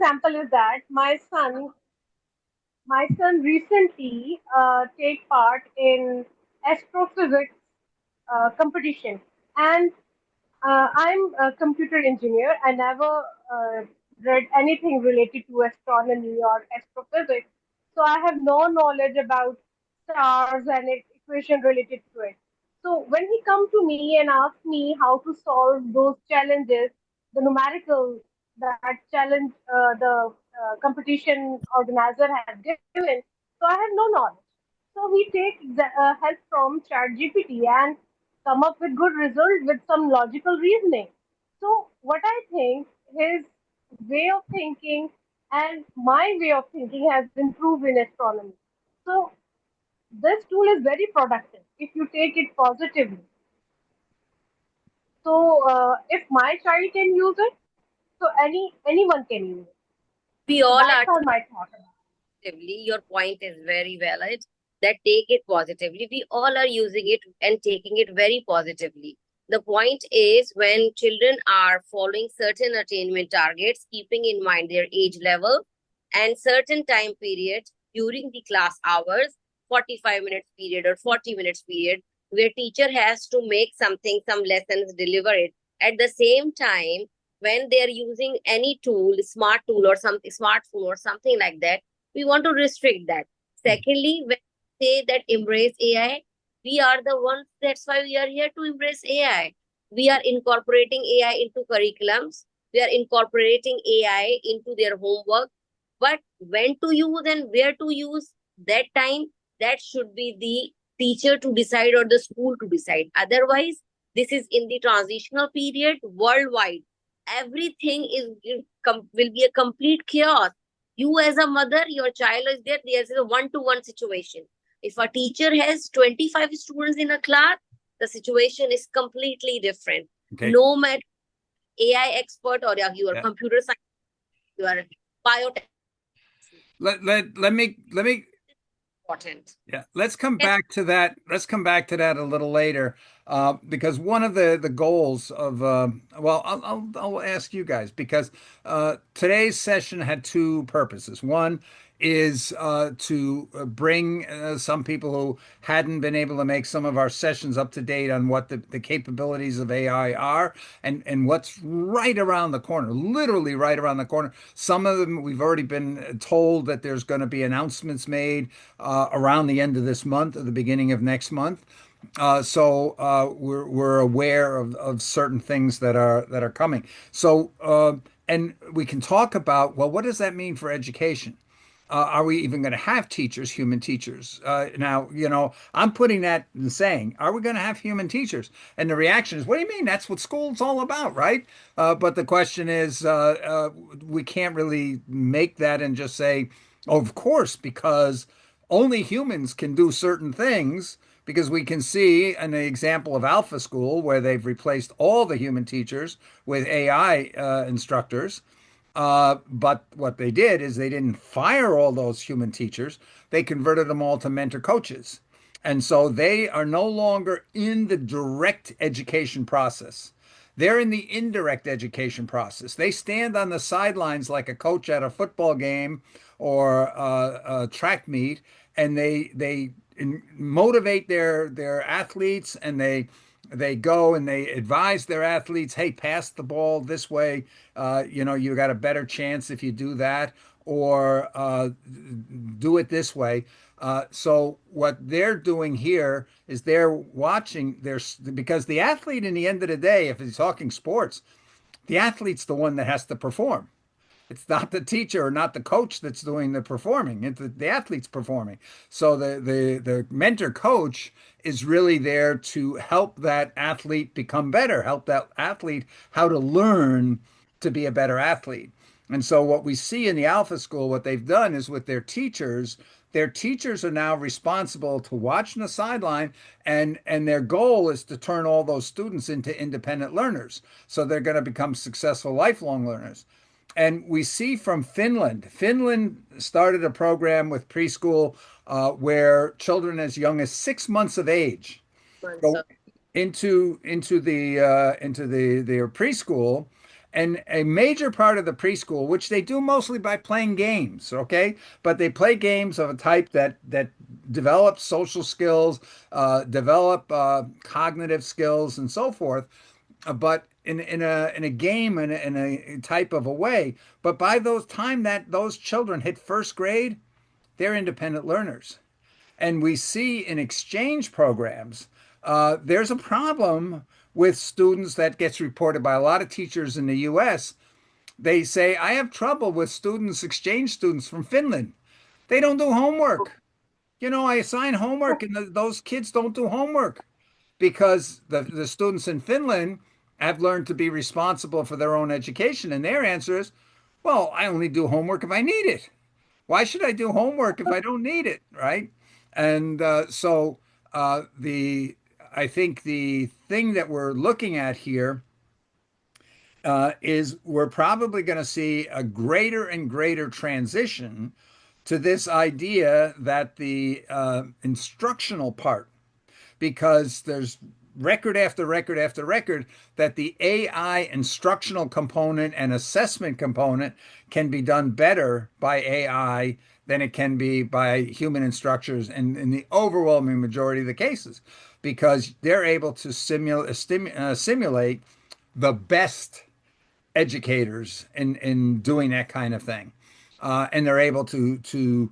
example is that my son recently take part in astrophysics competition, and I'm a computer engineer. I never read anything related to astronomy or astrophysics, so I have no knowledge about stars and equation related to it. So when he come to me and ask me how to solve those challenges, the numerical that challenge the competition organizer has given, so I have no knowledge. So he takes the, help from ChatGPT and come up with good result with some logical reasoning. So what I think, his way of thinking and my way of thinking has improved in astronomy. So this tool is very productive if you take it positively. So if my child can use it, so anyone can use it. We So all that's are all my thought about positively. Your point is very valid that take it positively. We all are using it and taking it very positively. The point is when children are following certain attainment targets, keeping in mind their age level and certain time period during the class hours, 45 minutes period or 40 minutes period, where teacher has to make something, some lessons, deliver it. At the same time, when they are using any tool, smart tool or something, smartphone or something like that, we want to restrict that. Secondly, when we say that embrace AI, we are the ones, that's why we are here to embrace AI. We are incorporating AI into curriculums. We are incorporating AI into their homework. But when to use and where to use that time, that should be the teacher to decide or the school to decide. Otherwise, this is in the transitional period worldwide. Everything will be a complete chaos. You as a mother, your child is there, there's a one-to-one situation. If a teacher has 25 students in a class, the situation is completely different. Okay. No matter AI expert or you are Yeah. computer science, you are biotech. Let me Important. Yeah, let's come back to that. Let's come back to that a little later, because one of the goals of well, I'll ask you guys because today's session had two purposes. One is to bring some people who hadn't been able to make some of our sessions up to date on what the capabilities of AI are and what's right around the corner, literally right around the corner. Some of them we've already been told that there's going to be announcements made around the end of this month or the beginning of next month. We're aware of certain things that are coming. And we can talk about, well, what does that mean for education? Are we even going to have teachers, human teachers? Now, I'm putting that and saying, are we going to have human teachers? And the reaction is, what do you mean? That's what school's all about, right? But the question is, we can't really make that and just say, oh, of course, because only humans can do certain things. Because we can see in the example of Alpha School, where they've replaced all the human teachers with AI instructors. But what they did is they didn't fire all those human teachers. They converted them all to mentor coaches. And so they are no longer in the direct education process. They're in the indirect education process. They stand on the sidelines like a coach at a football game or a track meet, and they motivate their athletes, and they go and they advise their athletes, hey, pass the ball this way. You got a better chance if you do that, or do it this way. So what they're doing here is they're watching their because the athlete in the end of the day, if he's talking sports, the athlete's the one that has to perform. It's not the teacher or not the coach that's doing the performing. It's the athlete's performing. So the mentor coach is really there to help that athlete become better, help that athlete how to learn to be a better athlete. And so what we see in the Alpha School, what they've done is with their teachers are now responsible to watch on the sideline, and their goal is to turn all those students into independent learners. So they're going to become successful lifelong learners. And we see from Finland started a program with preschool where children as young as 6 months of age go into their preschool, And a major part of the preschool, which they do mostly by playing games, okay? But they play games of a type that develop social skills, develop cognitive skills, and so forth. But in a game in a type of a way. But by those time that those children hit first grade, they're independent learners. And we see in exchange programs, there's a problem with students that gets reported by a lot of teachers in the US. They say, I have trouble with students, exchange students from Finland. They don't do homework. I assign homework and those kids don't do homework because the students in Finland have learned to be responsible for their own education. And their answer is, well, I only do homework if I need it. Why should I do homework if I don't need it, right? And the I think the thing that we're looking at here is we're probably going to see a greater and greater transition to this idea that the instructional part, because there's record after record after record that the AI instructional component and assessment component can be done better by AI than it can be by human instructors and in the overwhelming majority of the cases, because they're able to simulate the best educators in doing that kind of thing, and they're able to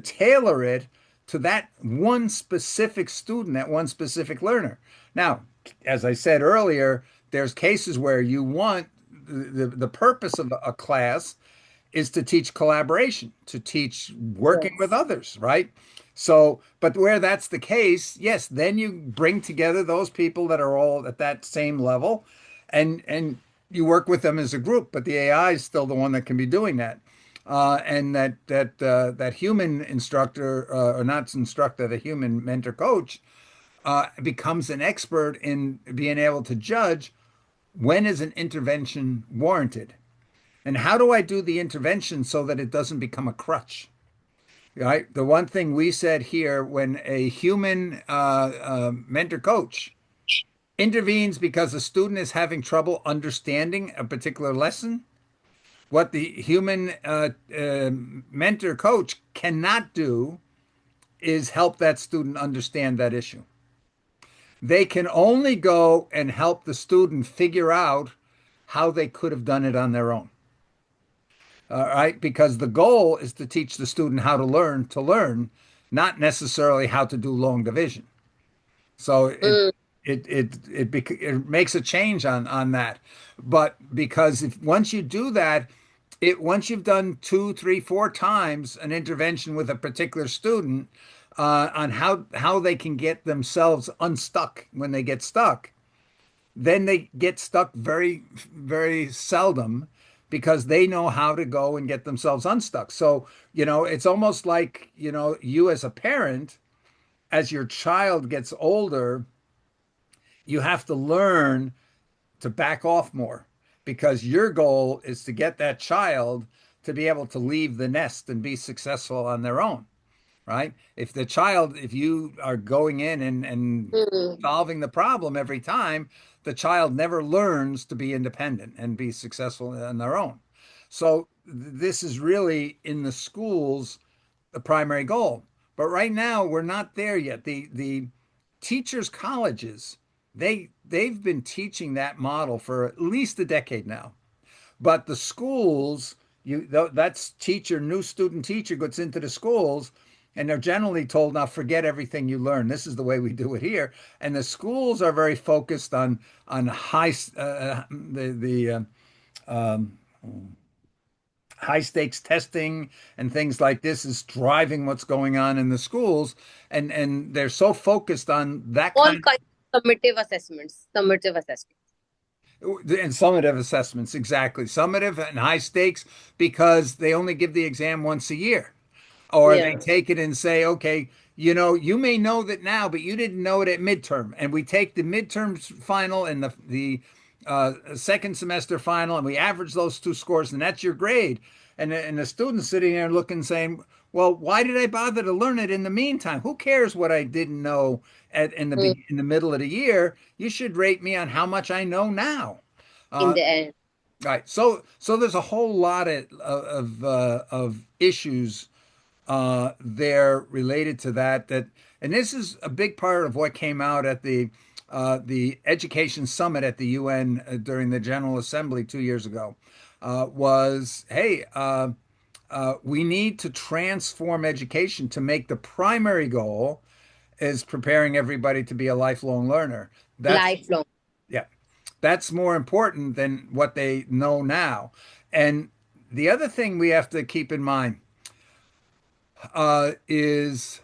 tailor it to that one specific student, that one specific learner. Now, as I said earlier, there's cases where you want the purpose of a class is to teach collaboration, to teach working with Yes. others, right? So, but where that's the case, yes, then you bring together those people that are all at that same level, and you work with them as a group. But the AI is still the one that can be doing that, and that human instructor, or not instructor, the human mentor coach, becomes an expert in being able to judge when is an intervention warranted. And how do I do the intervention so that it doesn't become a crutch? Right. The one thing we said here, when a human mentor coach intervenes because a student is having trouble understanding a particular lesson, what the human mentor coach cannot do is help that student understand that issue. They can only go and help the student figure out how they could have done it on their own. All right, because the goal is to teach the student how to learn, not necessarily how to do long division. So Mm, it makes a change on that. But because if once you do that, once you've done two, three, four times an intervention with a particular student on how they can get themselves unstuck when they get stuck, then they get stuck very, very seldom because they know how to go and get themselves unstuck. So, it's almost like, you as a parent, as your child gets older, you have to learn to back off more because your goal is to get that child to be able to leave the nest and be successful on their own, right? If you are going in and mm, solving the problem every time, the child never learns to be independent and be successful on their own. So this is really in the schools the primary goal. But right now we're not there yet. The teachers colleges, they've been teaching that model for at least a decade now. But the schools, that's new student teacher gets into the schools, and they're generally told, now forget everything you learned. This is the way we do it here. And the schools are very focused on the high stakes testing and things like this is driving what's going on in the schools, and they're so focused on that all kind kinds of summative assessments. and summative assessments, exactly. Summative and high stakes because they only give the exam once a year. Or they Yeah. take it and say, okay, you may know that now, but you didn't know it at midterm. And we take the midterm final and the second semester final, and we average those two scores, and that's your grade. And the student sitting there looking, saying, well, why did I bother to learn it in the meantime? Who cares what I didn't know Mm, in the middle of the year? You should rate me on how much I know now. in Uh, the end. Right. So there's a whole lot of issues there related to that. And this is a big part of what came out at the Education Summit at the UN during the General Assembly 2 years ago. Was hey, we need to transform education to make the primary goal is preparing everybody to be a lifelong learner. That's Lifelong. yeah, that's more important than what they know now. And the other thing we have to keep in mind is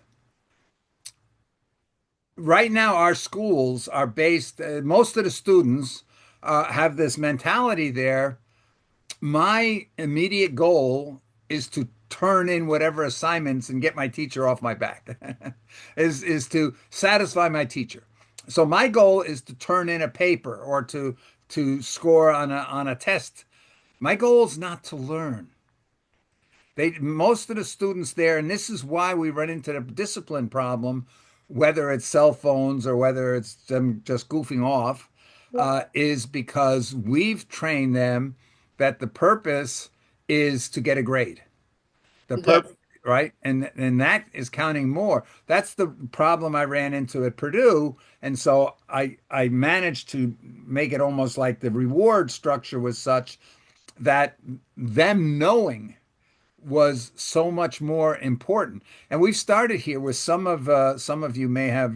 right now our schools are based, most of the students have this mentality there. My immediate goal is to turn in whatever assignments and get my teacher off my back, is to satisfy my teacher. So my goal is to turn in a paper or to score on a test. My goal is not to learn. They most of the students there, and this is why we run into the discipline problem, whether it's cell phones or whether it's them just goofing off, is because we've trained them that the purpose is to get a grade. The Yes. purpose, right? And that is counting more. That's the problem I ran into at Purdue, and so I managed to make it almost like the reward structure was such that them knowing was so much more important. And we've started here with some of you may have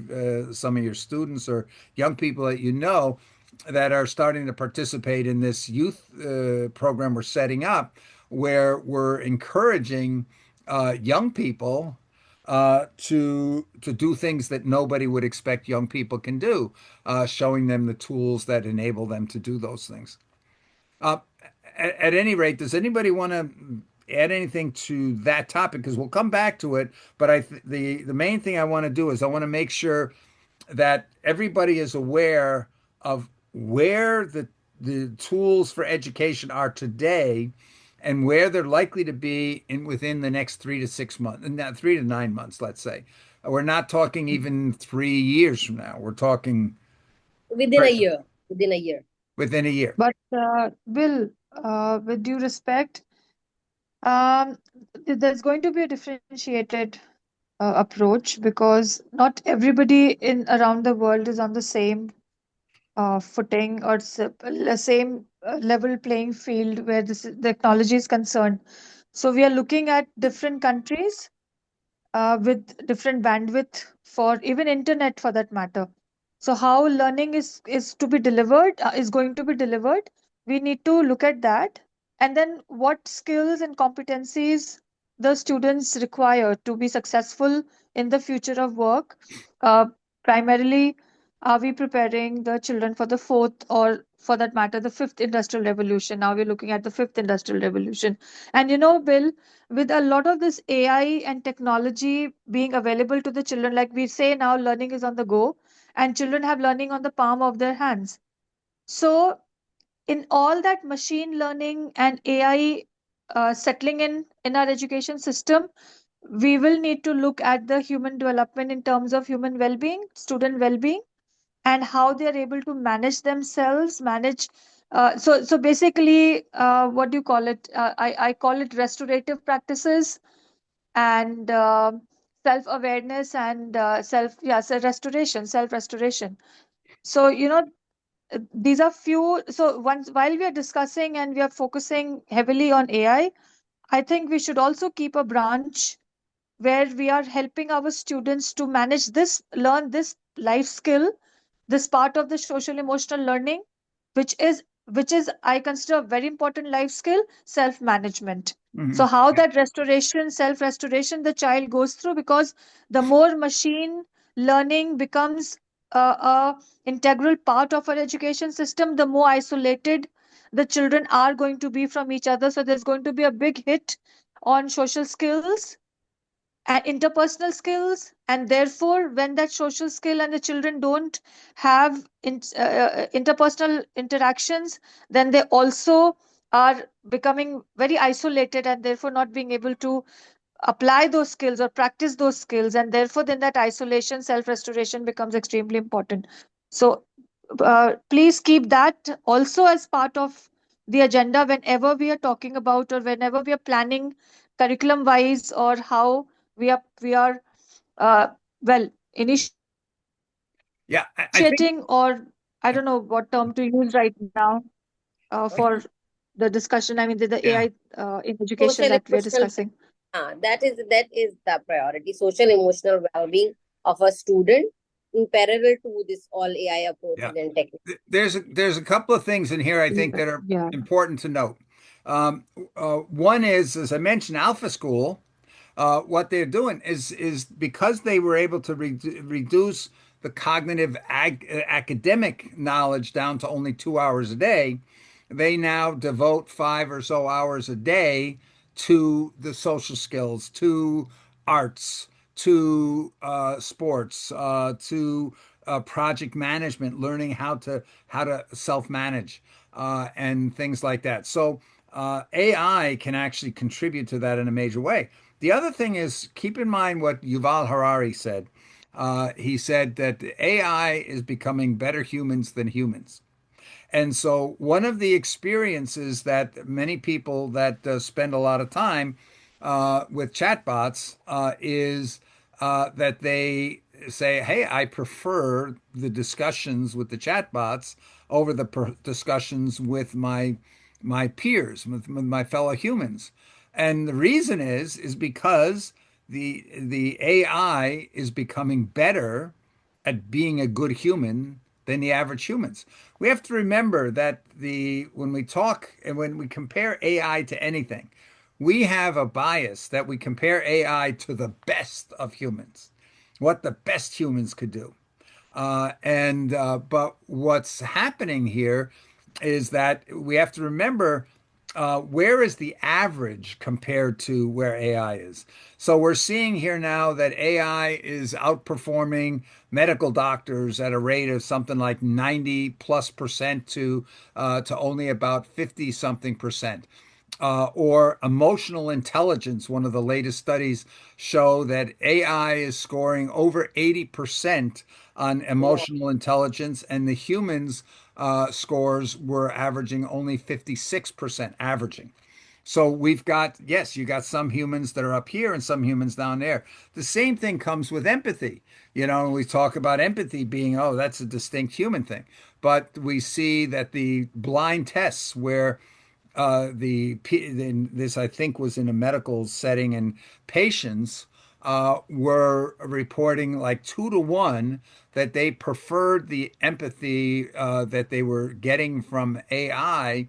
some of your students or young people that you know that are starting to participate in this youth program we're setting up, where we're encouraging young people to do things that nobody would expect young people can do, showing them the tools that enable them to do those things. Uh, at any rate, does anybody want to add anything to that topic? Because we'll come back to it. But the main thing I want to do is I want to make sure that everybody is aware of where the tools for education are today and where they're likely to be in within the next 3 to 6 months, 3 to 9 months, let's say. We're not talking even 3 years from now. We're talking Within a year. Within a year. within a year. But Bill, with due respect, um, there's going to be a differentiated approach because not everybody in around the world is on the same footing or same level playing field where the technology is concerned. So we are looking at different countries with different bandwidth for even internet for that matter. So how learning is to be delivered is going to be delivered. We need to look at that, and then what skills and competencies the students require to be successful in the future of work. Uh, Primarily, are we preparing the children for the fourth, or for that matter, the fifth industrial revolution? Now we're looking at the fifth industrial revolution. And Bill, with a lot of this AI and technology being available to the children, like we say now, learning is on the go, and children have learning on the palm of their hands. So, in all that machine learning and AI settling in our education system, we will need to look at the human development in terms of human well-being, student well-being, and how they are able to manage themselves, manage. So basically, what do you call it? I call it restorative practices and self awareness and so self restoration. So these are few. So once while we are discussing and we are focusing heavily on I think we should also keep a branch where we are helping our students to manage this, learn this life skill, this part of the social emotional learning, which is I consider a very important life skill, self management. So Mhm. how that restoration, self restoration, the child goes through, because the more machine learning becomes a integral part of our education system, the more isolated the children are going to be from each other. So there's going to be a big hit on social skills and interpersonal skills, and therefore when that social skill and the children don't have interpersonal interactions, then they also are becoming very isolated and therefore not being able to apply those skills or practice those skills, and therefore then that isolation, self restoration becomes extremely important. So please keep that also as part of the agenda whenever we are talking about, or whenever we are planning curriculum wise, or how we are uh, well, initiating, or I don't know I think what term to use right now for the discussion. I mean, the AI in yeah. education that we are discussing. Social emotional, that is the priority. Social emotional well-being of a student in parallel to this all AI Yeah. approaches and techniques. There's a couple of things in here I think that are Yeah. important to note. Um, One is, as I mentioned, Alpha School. What they're doing is because they were able to reduce the cognitive academic knowledge down to only 2 hours a day. They now devote 5 or so hours a day to the social skills, to arts, to sports, to project management, learning how to self manage and things like that. So AI can actually contribute to that in a major way. The other thing is keep in mind what Yuval Harari said. He said that AI is becoming better humans than humans. And so, one of the experiences that many people that spend a lot of time with chatbots is that they say, "Hey, I prefer the discussions with the chatbots over the discussions with my peers, with my fellow humans." And the reason is because the AI is becoming better at being a good human than the average humans. We have to remember that the when we talk and when we compare AI to anything, we have a bias that we compare AI to the best of humans, what the best humans could do. And But what's happening here is that we have to remember where is the average compared to where AI is. So we're seeing here now that AI is outperforming medical doctors at a rate of something like 90+% to only about 50 something percent. Or emotional intelligence. One of the latest studies show that AI is scoring over 80% on Wow. emotional intelligence, and the humans scores were averaging only 56% averaging. So we've got, yes, you got some humans that are up here and some humans down there. The same thing comes with empathy. We talk about empathy being, oh, that's a distinct human thing. But we see that the blind tests where this I think was in a medical setting, and patients were reporting like 2 to 1 that they preferred the empathy that they were getting from AI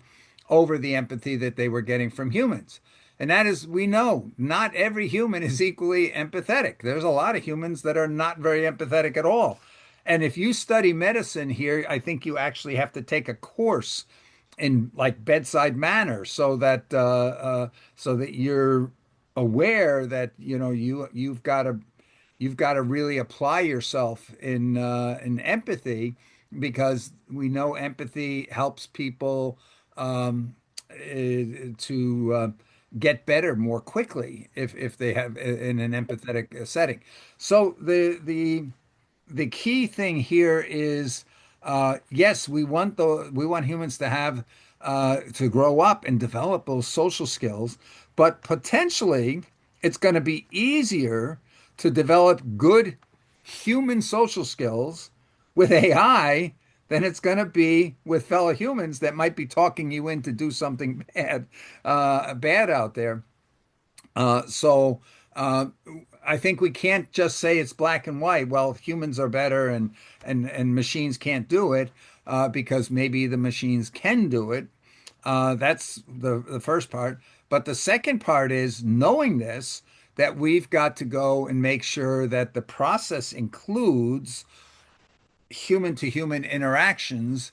over the empathy that they were getting from humans. And that is, we know not every human is equally empathetic. There's a lot of humans that are not very empathetic at all. And if you study medicine here, I think you actually have to take a course in like bedside manner so that you're aware that you've got to really apply yourself in empathy, because we know empathy helps people to get better more quickly if they have in an empathetic setting. So the key thing here is yes, we want humans to have to grow up and develop those social skills, but potentially it's going to be easier to develop good human social skills with AI than it's going to be with fellow humans that might be talking you in to do something bad out there. So I think we can't just say it's black and white. Well, humans are better and machines can't do it because maybe the machines can do it. That's the first part. But the second part is knowing this, that we've got to go and make sure that the process includes human to human interactions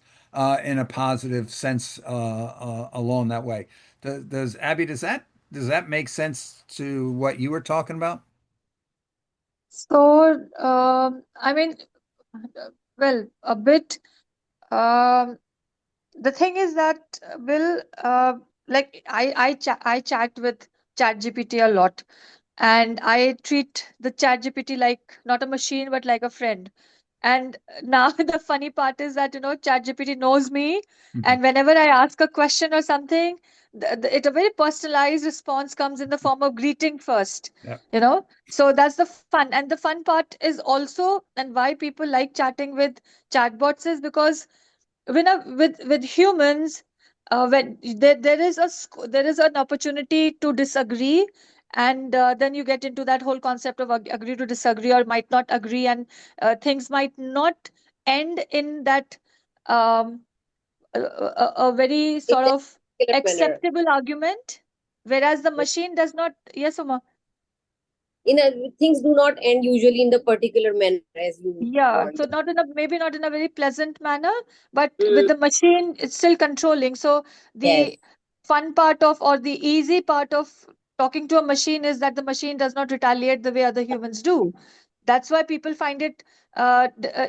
in a positive sense along that way. Does Abby, does that make sense to what you were talking about? So, I mean, well, a bit. Um, the thing is that, Bill, like I chat with ChatGPT a lot, and I treat the ChatGPT like not a machine but like a friend. And now the funny part is that, ChatGPT knows me, Mhm. and whenever I ask a question or something, a very personalized response comes in the form of greeting first. Yeah. So that's the fun. And the fun part is also, and why people like chatting with chatbots is because with humans, when there is an opportunity to disagree, and then you get into that whole concept of agree to disagree or might not agree, and things might not end in that um, a very In sort that of particular manner. acceptable argument, whereas the machine does not. Yes, Uma. Things do not end usually in the particular manner as you Yeah, want. so not in a maybe not in a very pleasant manner, but with Mm, the machine, it's still controlling. So yes. the fun part of or the easy part of talking to a machine is that the machine does not retaliate the way other humans do. That's why people find it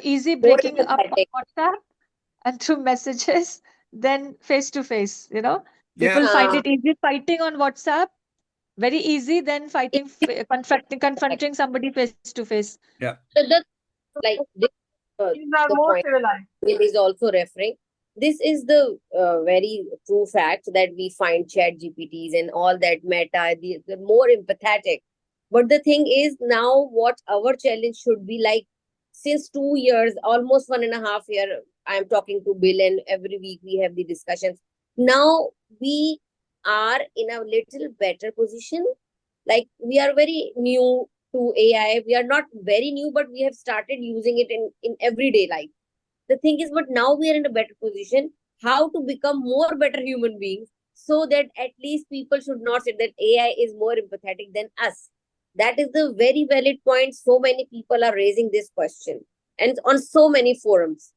easy More breaking up on empathetic. WhatsApp and through messages than face to face. Yeah. People find Uh, it easy fighting on WhatsApp, very easy than it fighting, is correct. confronting somebody face to face. Yeah. The like this, These are the more point civilized. Bill is also referring. This is the very true fact that we find chat GPTs and all that meta, the more empathetic. But the thing is now what our challenge should be like since 2 years, almost 1.5 year, I am talking to Bill and every week we have the discussions. Now we are in a little better position. Like we are very new to AI. We are not very new, but we have started using it in everyday life. The thing is, but now we are in a better position how to become more better human beings so that at least people should not say that AI is more empathetic than us. That is the very valid point. So many people are raising this question and on so many forums.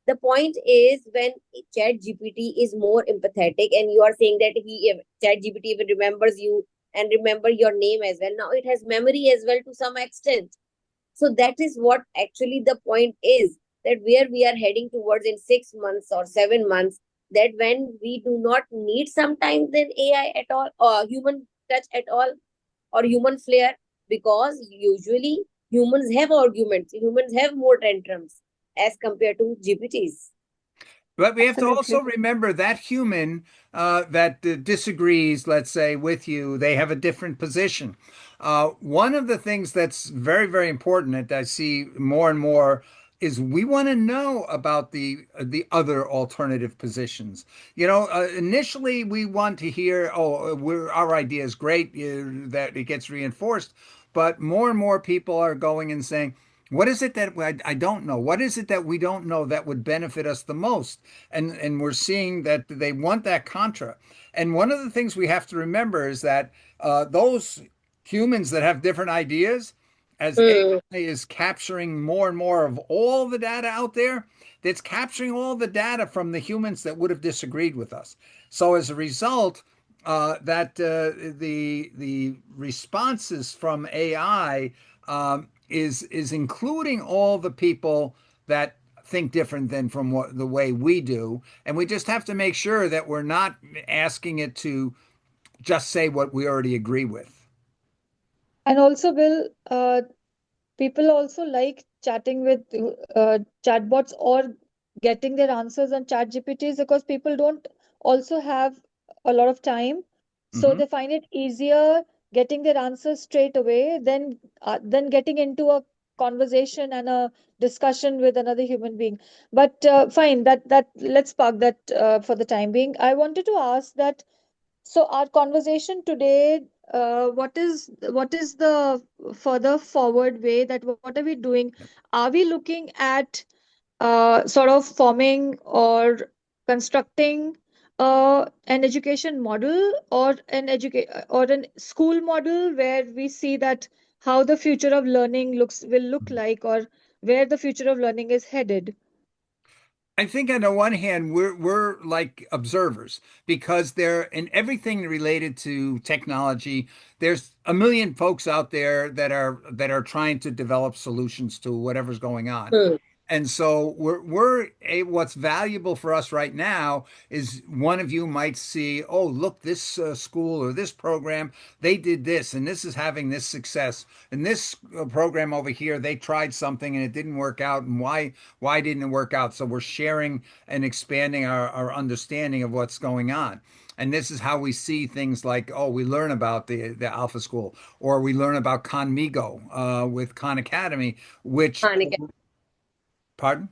The point is when chat GPT is more empathetic and you are saying that chat GPT even remembers you and remember your name as well. Now it has memory as well to some extent. So that is what actually the point is, that where we are heading towards in 6 months or 7 months, that when we do not need sometimes then AI at all or human touch at all or human flair, because usually humans have arguments, humans have more tantrums as compared to GPTs. But we have to also Absolutely. remember that human that disagrees, let's say, with you, they have a different position. One of the things that's very, very important that I see more and more is we want to know about the other alternative positions. Initially we want to hear, oh, our idea is great, that it gets reinforced, but more and more people are going and saying, what is it that I don't know? What is it that we don't know that would benefit us the most? And we're seeing that they want that contra. And one of the things we have to remember is that those humans that have different ideas, as Hmm. AI is capturing more and more of all the data out there, that's capturing all the data from the humans that would have disagreed with us. So as a result, that the responses from AI is including all the people that think different than from the way we do, and we just have to make sure that we're not asking it to just say what we already agree with. And also, Will, people also like chatting with chatbots or getting their answers on chat GPTs because people don't also have a lot of time. So Hmm. they find it easier getting their answers straight away than getting into a conversation and a discussion with another human being. But fine, that let's park that for the time being. I wanted to ask that, so our conversation today, what is the further forward way that what are we doing? Are we looking at sort of forming or constructing an education model or an school model where we see that how the future of learning will look like, or where the future of learning is headed? I think on the one hand, we're like observers because there in everything related to technology, there's a million folks out there that are trying to develop solutions to whatever's going on. Hmm. And so what's valuable for us right now is one of you might see, oh, look, this school or this program, they did this, and this is having this success. And this program over here, they tried something and it didn't work out. And why didn't it work out? So we're sharing and expanding our understanding of what's going on. And this is how we see things like, oh, we learn about the Alpha School, or we learn about Conmigo with Khan Academy, which, Khan Academy. pardon?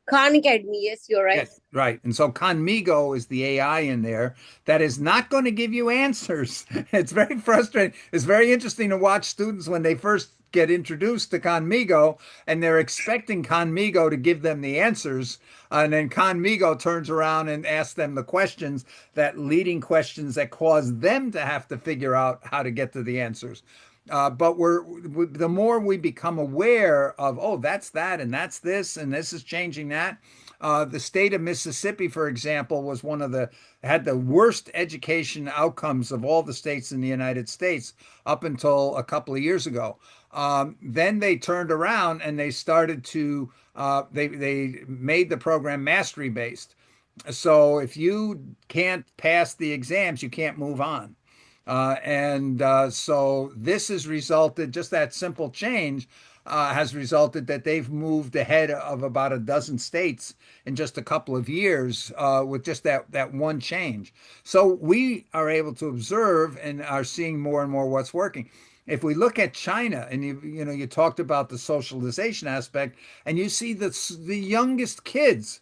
Khan Academy, yes, you're right. Yes, right. And so Conmigo is the AI in there that is not going to give you answers. It's very frustrating. It's very interesting to watch students when they first get introduced to Conmigo and they're expecting Conmigo to give them the answers. And then Conmigo turns around and asks them the questions, that leading questions that cause them to have to figure out how to get to the answers. But the more we become aware of, oh, that's that, and that's this, and this is changing that. The state of Mississippi, for example, was one of the had the worst education outcomes of all the states in the United States up until a couple of years ago. Then they turned around and they started to they made the program mastery based. So if you can't pass the exams, you can't move on. And so this has resulted, just that simple change has resulted that they've moved ahead of about a dozen states in just a couple of years with just that one change. So we are able to observe and are seeing more and more what's working. If we look at China, and you talked about the socialization aspect, and you see the youngest kids,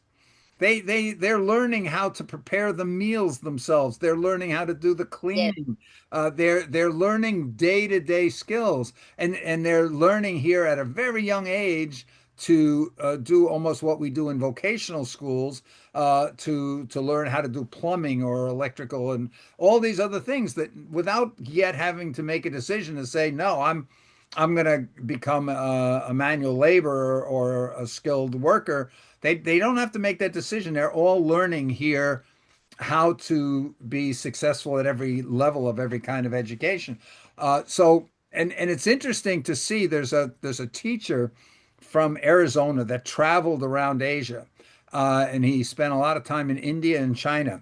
they're learning how to prepare the meals themselves. They're learning how to do the Yes, cleaning. They're learning day-to-day skills, and they're learning here at a very young age to do almost what we do in vocational schools to learn how to do plumbing or electrical and all these other things that without yet having to make a decision to say, no, I'm going to become a manual laborer or a skilled worker. They don't have to make that decision. They're all learning here how to be successful at every level of every kind of education. And it's interesting to see there's a teacher from Arizona that traveled around Asia, and he spent a lot of time in India and China.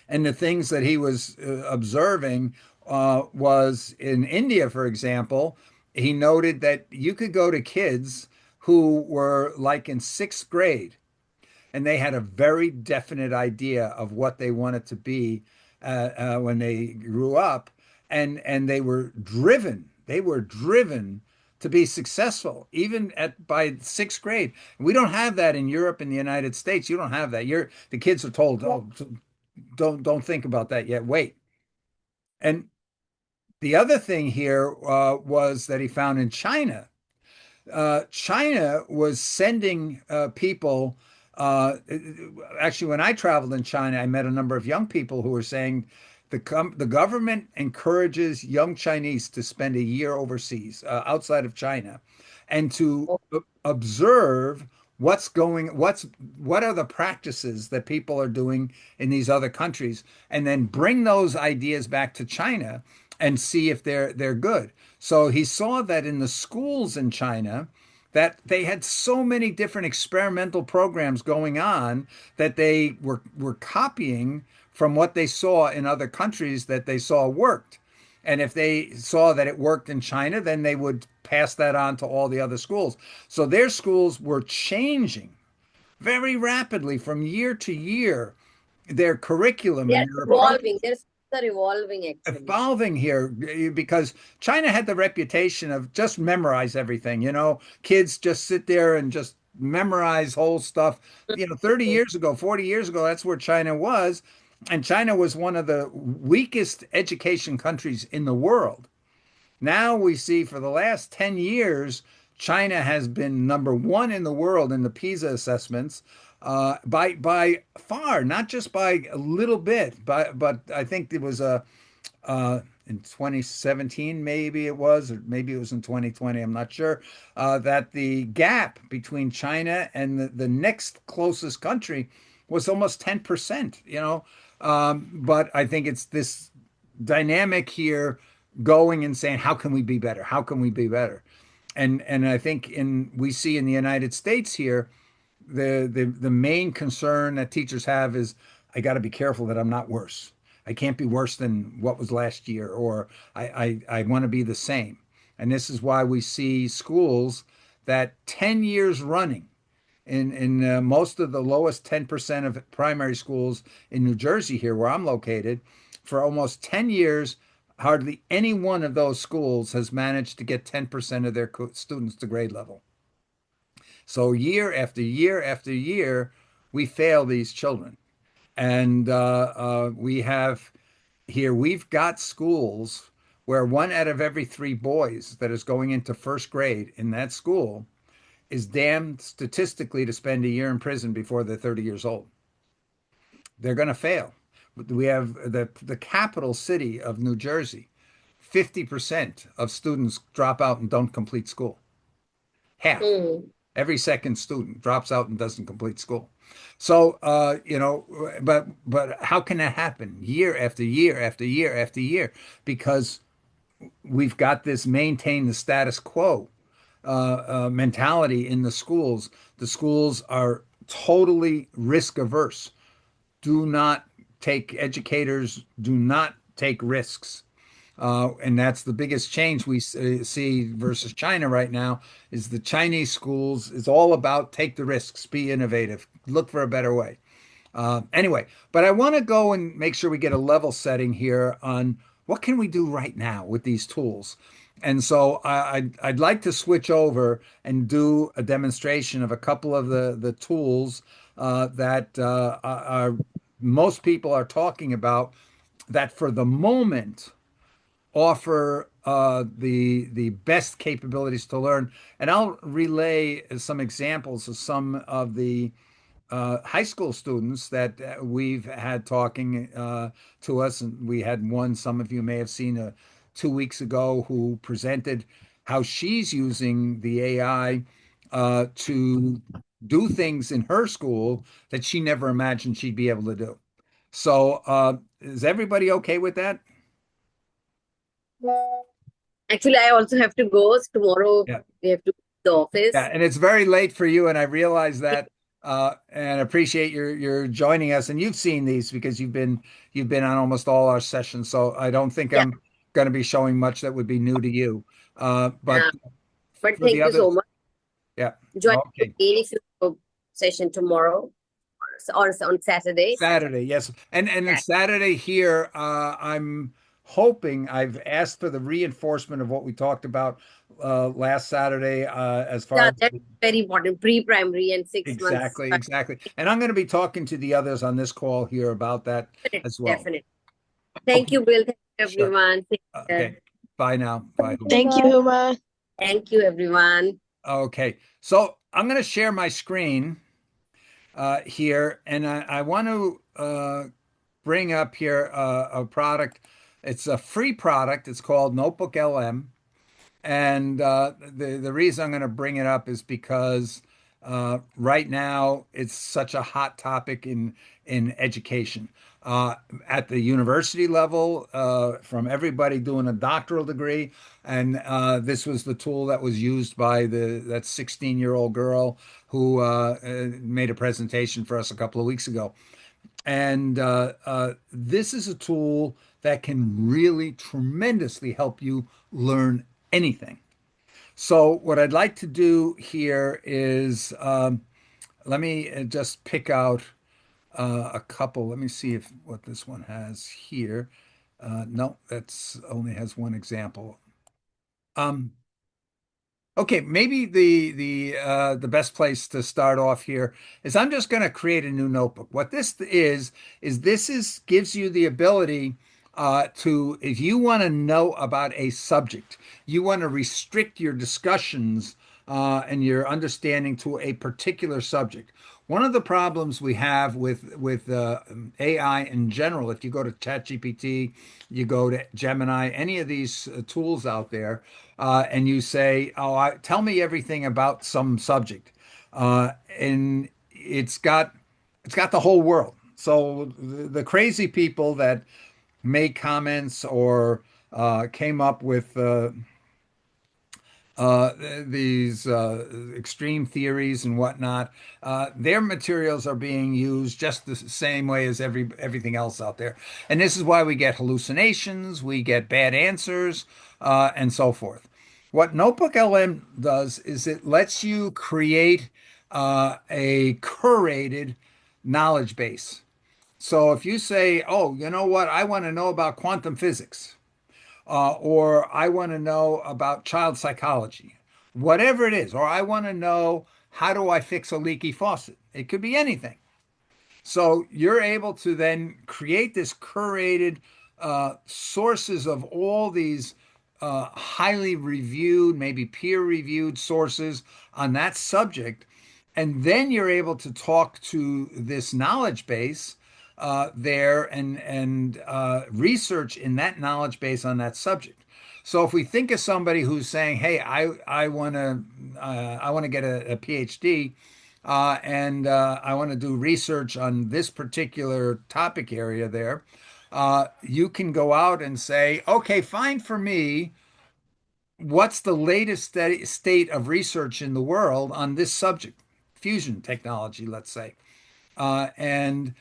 And the things that he was observing was in India, for example, he noted that you could go to kids who were like in sixth grade and they had a very definite idea of what they wanted to be when they grew up, and they were driven to be successful even at by sixth grade. We don't have that in Europe and the United States. You don't have that. The kids are told, oh, don't think about that yet. Wait. And the other thing here was that he found in China. China was sending people. Actually, when I traveled in China, I met a number of young people who were saying the government encourages young Chinese to spend a year overseas, outside of China, and to observe what are the practices that people are doing in these other countries, and then bring those ideas back to China and see if they're good. So he saw that in the schools in China, that they had so many different experimental programs going on that they were copying from what they saw in other countries that they saw worked. And if they saw that it worked in China, then they would pass that on to all the other schools. So their schools were changing very rapidly from year to year, their curriculum they're and their approach evolving. They're evolving actually. evolving here because China had the reputation of just memorize everything. Kids just sit there and just memorize whole stuff. 30 years ago, 40 years ago, that's where China was. And China was one of the weakest education countries in the world. Now we see for the last 10 years, China has been number one in the world in the PISA assessments by far, not just by a little bit, but I think it was in 2017, maybe it was, or maybe it was in 2020, I'm not sure, that the gap between China and the next closest country was almost 10%. But I think it's this dynamic here going and saying, how can we be better? How can we be better? And I think in we see in the United States here, the main concern that teachers have is I got to be careful that I'm not worse. I can't be worse than what was last year, or I want to be the same. And this is why we see schools that 10 years running in most of the lowest 10% of primary schools in New Jersey, here where I'm located, for almost 10 years, hardly any one of those schools has managed to get 10% of their students to grade level. So year after year after year, we fail these children. And we have here, we've got schools where one out of every three boys that is going into first grade in that school is damned statistically to spend a year in prison before they're 30 years old. They're going to fail. We have the capital city of New Jersey. 50% of students drop out and don't complete school. Half. Hmm. Every second student drops out and doesn't complete school. So, but how can that happen year after year after year after year? Because we've got this maintain the status quo mentality in the schools. The schools are totally risk averse. Do not take educators, do not take risks. And that's the biggest change we see versus China right now is the Chinese schools is all about take the risks, be innovative, look for a better way. Anyway, but I want to go and make sure we get a level setting here on what can we do right now with these tools. And so I'd like to switch over and do a demonstration of a couple of the tools that most people are talking about that for the moment offer the best capabilities to learn. And I'll relay some examples of some of the high school students that we've had talking to us. And we had one, some of you may have seen 2 weeks ago, who presented how she's using the AI to do things in her school that she never imagined she'd be able to do. So, is everybody okay with that? Actually, I also have to go. So tomorrow Yeah. we have to go to the Yeah, office. and it's very late for you, and I realize that, and appreciate your joining us. And you've seen these because you've been on almost all our sessions, so I don't think Yeah. I'm going to be showing much that would be new to you. But Uh, but for the thank you so others, much. yeah, Join me okay. again if you have a session tomorrow or on Saturday. Saturday, yes, and then Yeah, Saturday here, I'm hoping I've asked for the reinforcement of what we talked about last Saturday, as far yeah, as that's very important. Pre-primary and 6 months. exactly, exactly. And I'm going to be talking to the others on this call here about that Definitely, as well. definitely. Thank Okay, you, Bill. Thank you, sure. everyone. Take care. Okay. Bye now. Bye. Thank you, Huma. Thank you, everyone. Okay. So I'm going to share my screen here, and I want to bring up here a product. It's a free product. It's called Notebook LM. And the reason I'm going to bring it up is because right now it's such a hot topic in education. Uh, at the university level, from everybody doing a doctoral degree, and this was the tool that was used by the that 16-year-old girl who made a presentation for us a couple of weeks ago. And this is a tool that can really tremendously help you learn anything. So, what I'd like to do here is let me just pick out a couple. Let me see if what this one has here. No, that's only has one example. Um, Okay, maybe the best place to start off here is I'm just going to create a new notebook. What this is this is gives you the ability to, if you want to know about a subject, you want to restrict your discussions and your understanding to a particular subject. One of the problems we have with AI in general, if you go to ChatGPT, you go to Gemini, any of these tools out there, and you say, "Oh, tell me everything about some subject," and it's got the whole world. So the crazy people that make comments or came up with uh, these extreme theories and whatnot, their materials are being used just the same way as everything else out there. And this is why we get hallucinations, we get bad answers, and so forth. What Notebook LM does is it lets you create a curated knowledge base. So if you say, oh, you know what, I want to know about quantum physics, or I want to know about child psychology, whatever it is, or I want to know how do I fix a leaky faucet. It could be anything. So you're able to then create this curated sources of all these highly reviewed, maybe peer reviewed sources on that subject. And then you're able to talk to this knowledge base there and research in that knowledge base on that subject. So if we think of somebody who's saying, "Hey, I want to get a PhD, and I want to do research on this particular topic area there," you can go out and say, "Okay, find for me what's the latest state of research in the world on this subject, fusion technology, let's say." And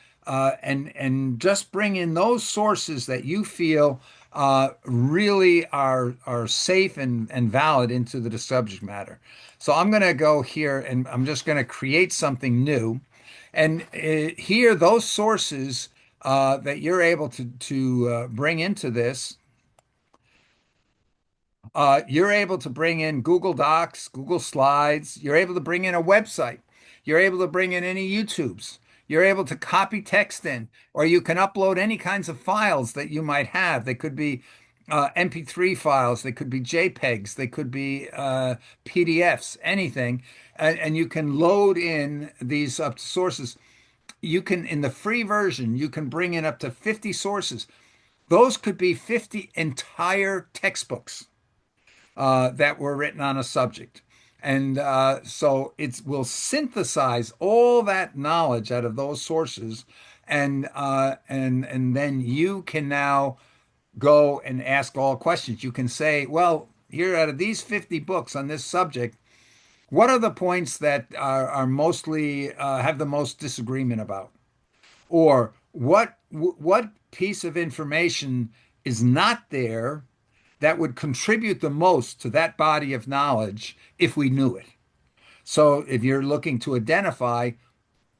just bring in those sources that you feel really are safe and valid into the subject matter. So I'm going to go here and I'm just going to create something new, and here those sources that you're able to bring into this. You're able to bring in Google Docs, Google Slides. You're able to bring in a website. You're able to bring in any YouTubes. You're able to copy text in, or you can upload any kinds of files that you might have. They could be MP3 files, they could be JPEGs, they could be PDFs, anything. And you can load in these up sources. You can, in the free version, you can bring in up to 50 sources. Those could be 50 entire textbooks that were written on a subject. And so it will synthesize all that knowledge out of those sources, and then you can now go and ask all questions. You can say, well, here out of these 50 books on this subject, what are the points that are mostly have the most disagreement about? Or what piece of information is not there that would contribute the most to that body of knowledge if we knew it? So if you're looking to identify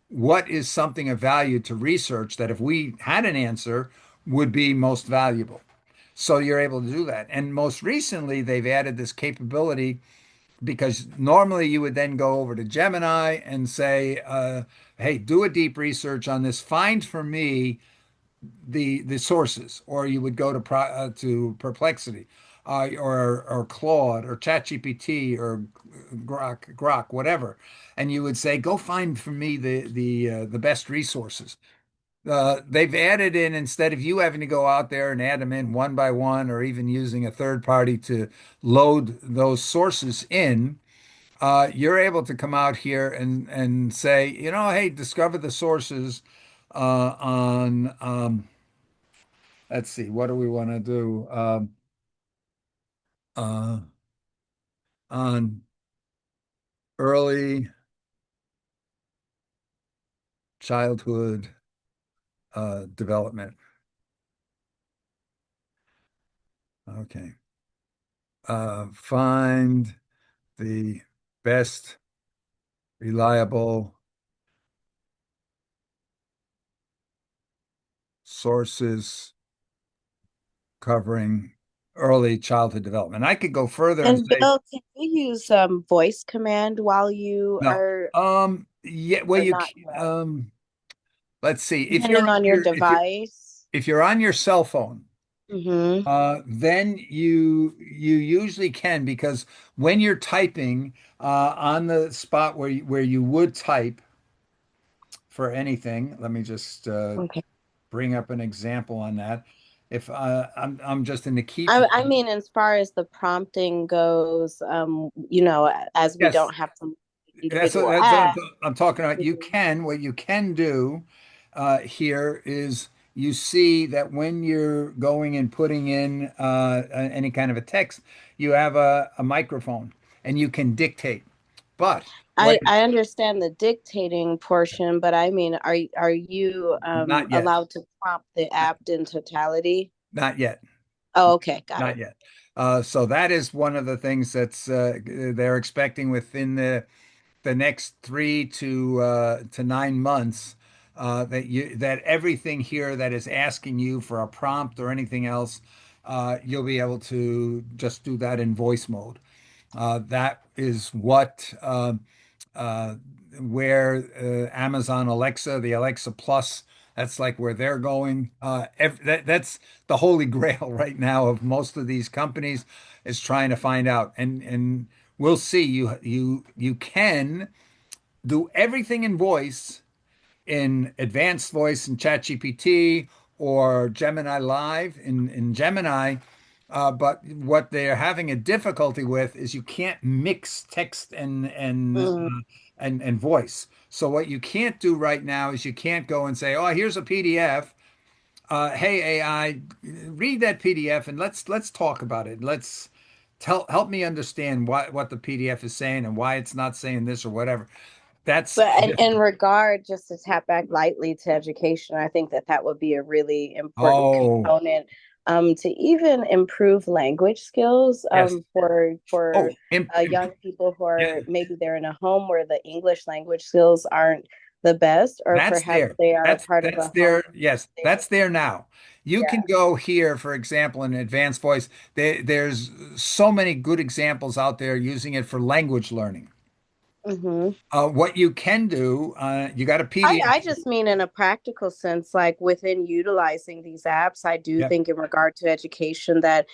what is something of value to research that if we had an answer would be most valuable. So you're able to do that. And most recently, they've added this capability because normally you would then go over to Gemini and say, hey, do a deep research on this. Find for me the sources, or you would go to Perplexity, or Claude, or ChatGPT, or Grok, whatever, and you would say, "Go find for me the best resources." They've added in, instead of you having to go out there and add them in one by one, or even using a third party to load those sources in. You're able to come out here and say, hey, discover the sources on let's see, what do we want to do? Uh, on early childhood development. Okay. Find the best reliable sources covering early childhood development. I could go further and And say, Bill, can you use voice command while you no. are, Yeah, well, or not yet, let's see. If you're depending on on your your device? if you're on your cell phone, Mm-hmm. then you usually can, because when you're typing on the spot where you would type for anything, let me just Okay. bring up an example on that. If I'm just in the keep. I mean, as far as the prompting goes, as we Yes, don't have some that's individual that's what app. I'm talking about. Mhm. What you can do here is you see that when you're going and putting in any kind of a text, you have a microphone. and you can dictate. But what I understand the dictating portion, but I mean, are you not yet, allowed to prompt the not, app in totality? not yet, Oh, okay, got not it. yet. So that is one of the things that's they're expecting within the next 3 to 9 months, that everything here that is asking you for a prompt or anything else, you'll be able to just do that in voice mode. That is what uh, where Amazon Alexa, the Alexa Plus, that's like where they're going. That's the holy grail right now of most of these companies is trying to find out. And we'll see. You can do everything in voice in advanced voice in ChatGPT or Gemini Live in Gemini. But what they're having a difficulty with is you can't mix text Mm. and voice. So what you can't do right now is you can't go and say, "Oh, here's a PDF. Hey AI, read that PDF and let's talk about it. Let's help me understand what the PDF is saying and why it's not saying this or whatever." That's But in difficult. regard, just to tap back lightly to education, I think that that would be a really important Oh, component to even improve language skills yes. for Oh, young people who yeah, are maybe they're in a home where the English language skills aren't the best, or that's perhaps there. they are part of That's a home. there. Yes, that's there now. You can Yeah. go here, for example, in advanced voice. There's so many good examples out there using it for language learning. Hmm. What you can do, you got a I PDF. just mean in a practical sense, like within utilizing these apps, I do Yep. think in regard to education that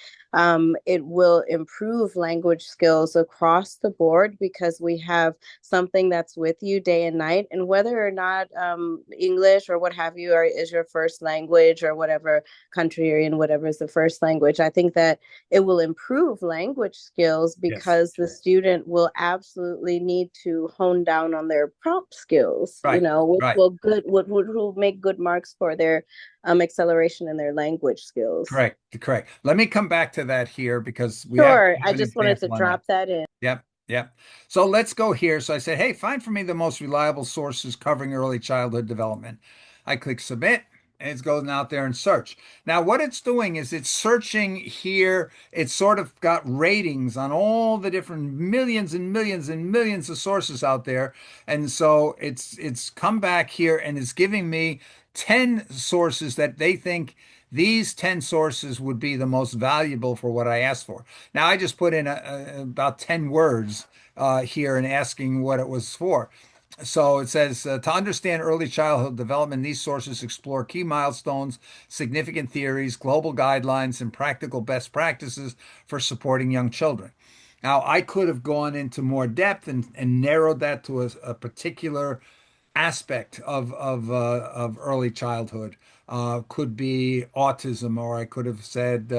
it will improve language skills across the board because we have something that's with you day and night. And whether or not English or what have you is your first language or whatever country you're in, whatever is the first language, I think that it will improve language skills Yes. because the student will absolutely need to hone down on their prompt skills, Right. which Right. will make good marks for their acceleration in their language skills. Correct. Correct. Let me come back to that here because we Sure, actually I have an just wanted to example on that. drop that in. Yep, yep. So let's go here. So I said, hey, find for me the most reliable sources covering early childhood development. I click submit, and it's going out there and search. Now, what it's doing is it's searching here. It's sort of got ratings on all the different millions and millions and millions of sources out there. And so it's come back here and it's giving me 10 sources that they think these 10 sources would be the most valuable for what I asked for. Now, I just put in about 10 words here and asking what it was for. So it says to understand early childhood development, these sources explore key milestones, significant theories, global guidelines, and practical best practices for supporting young children. Now, I could have gone into more depth and narrowed that to a particular aspect of early childhood. Could be autism, or I could have said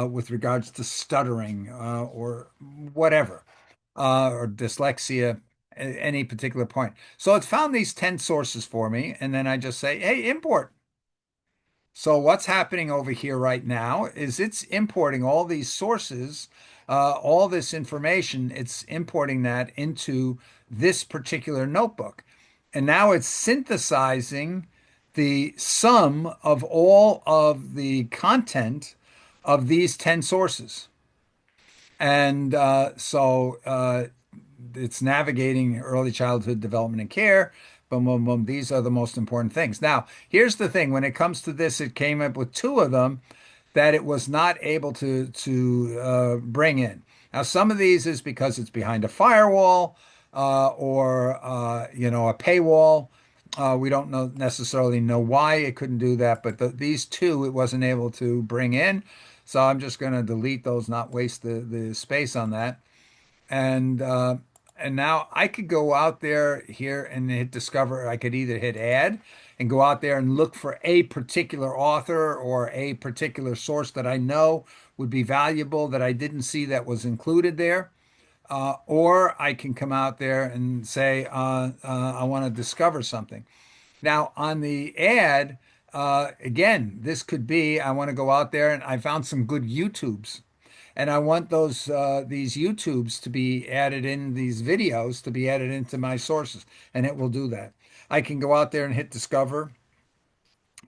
with regards to stuttering or whatever, or dyslexia, any particular point. So it found these 10 sources for me, and then I just say, hey, import. So what's happening over here right now is it's importing all these sources, all this information, it's importing that into this particular notebook. And now it's synthesizing the sum of all of the content of these 10 sources. And it's navigating early childhood development and care. Boom, boom, boom. These are the most important things. Now, here's the thing. When it comes to this, it came up with two of them that it was not able to bring in. Now, some of these is because it's behind a firewall or a paywall. We don't know necessarily know why it couldn't do that, but these two it wasn't able to bring in. So I'm just going to delete those, not waste the space on that. And and now I could go out there here and hit discover. I could either hit add and go out there and look for a particular author or a particular source that I know would be valuable that I didn't see that was included there. Or I can come out there and say, I want to discover something. Now, on the ad, again, this could be I want to go out there and I found some good YouTubes. and I want these YouTubes to be added in, these videos to be added into my sources, and it will do that. I can go out there and hit discover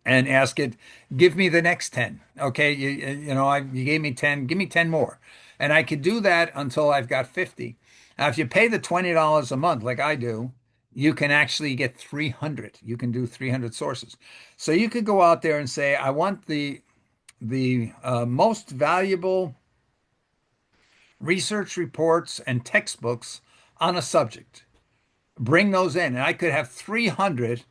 and ask it, give me the next 10. Okay, you gave me 10, give me 10 more. And I could do that until I've got 50. Now, if you pay the $20 a month, like I do, you can actually get 300. You can do 300 sources. So you could go out there and say, I want the most valuable research reports and textbooks on a subject. Bring those in, and I could have 300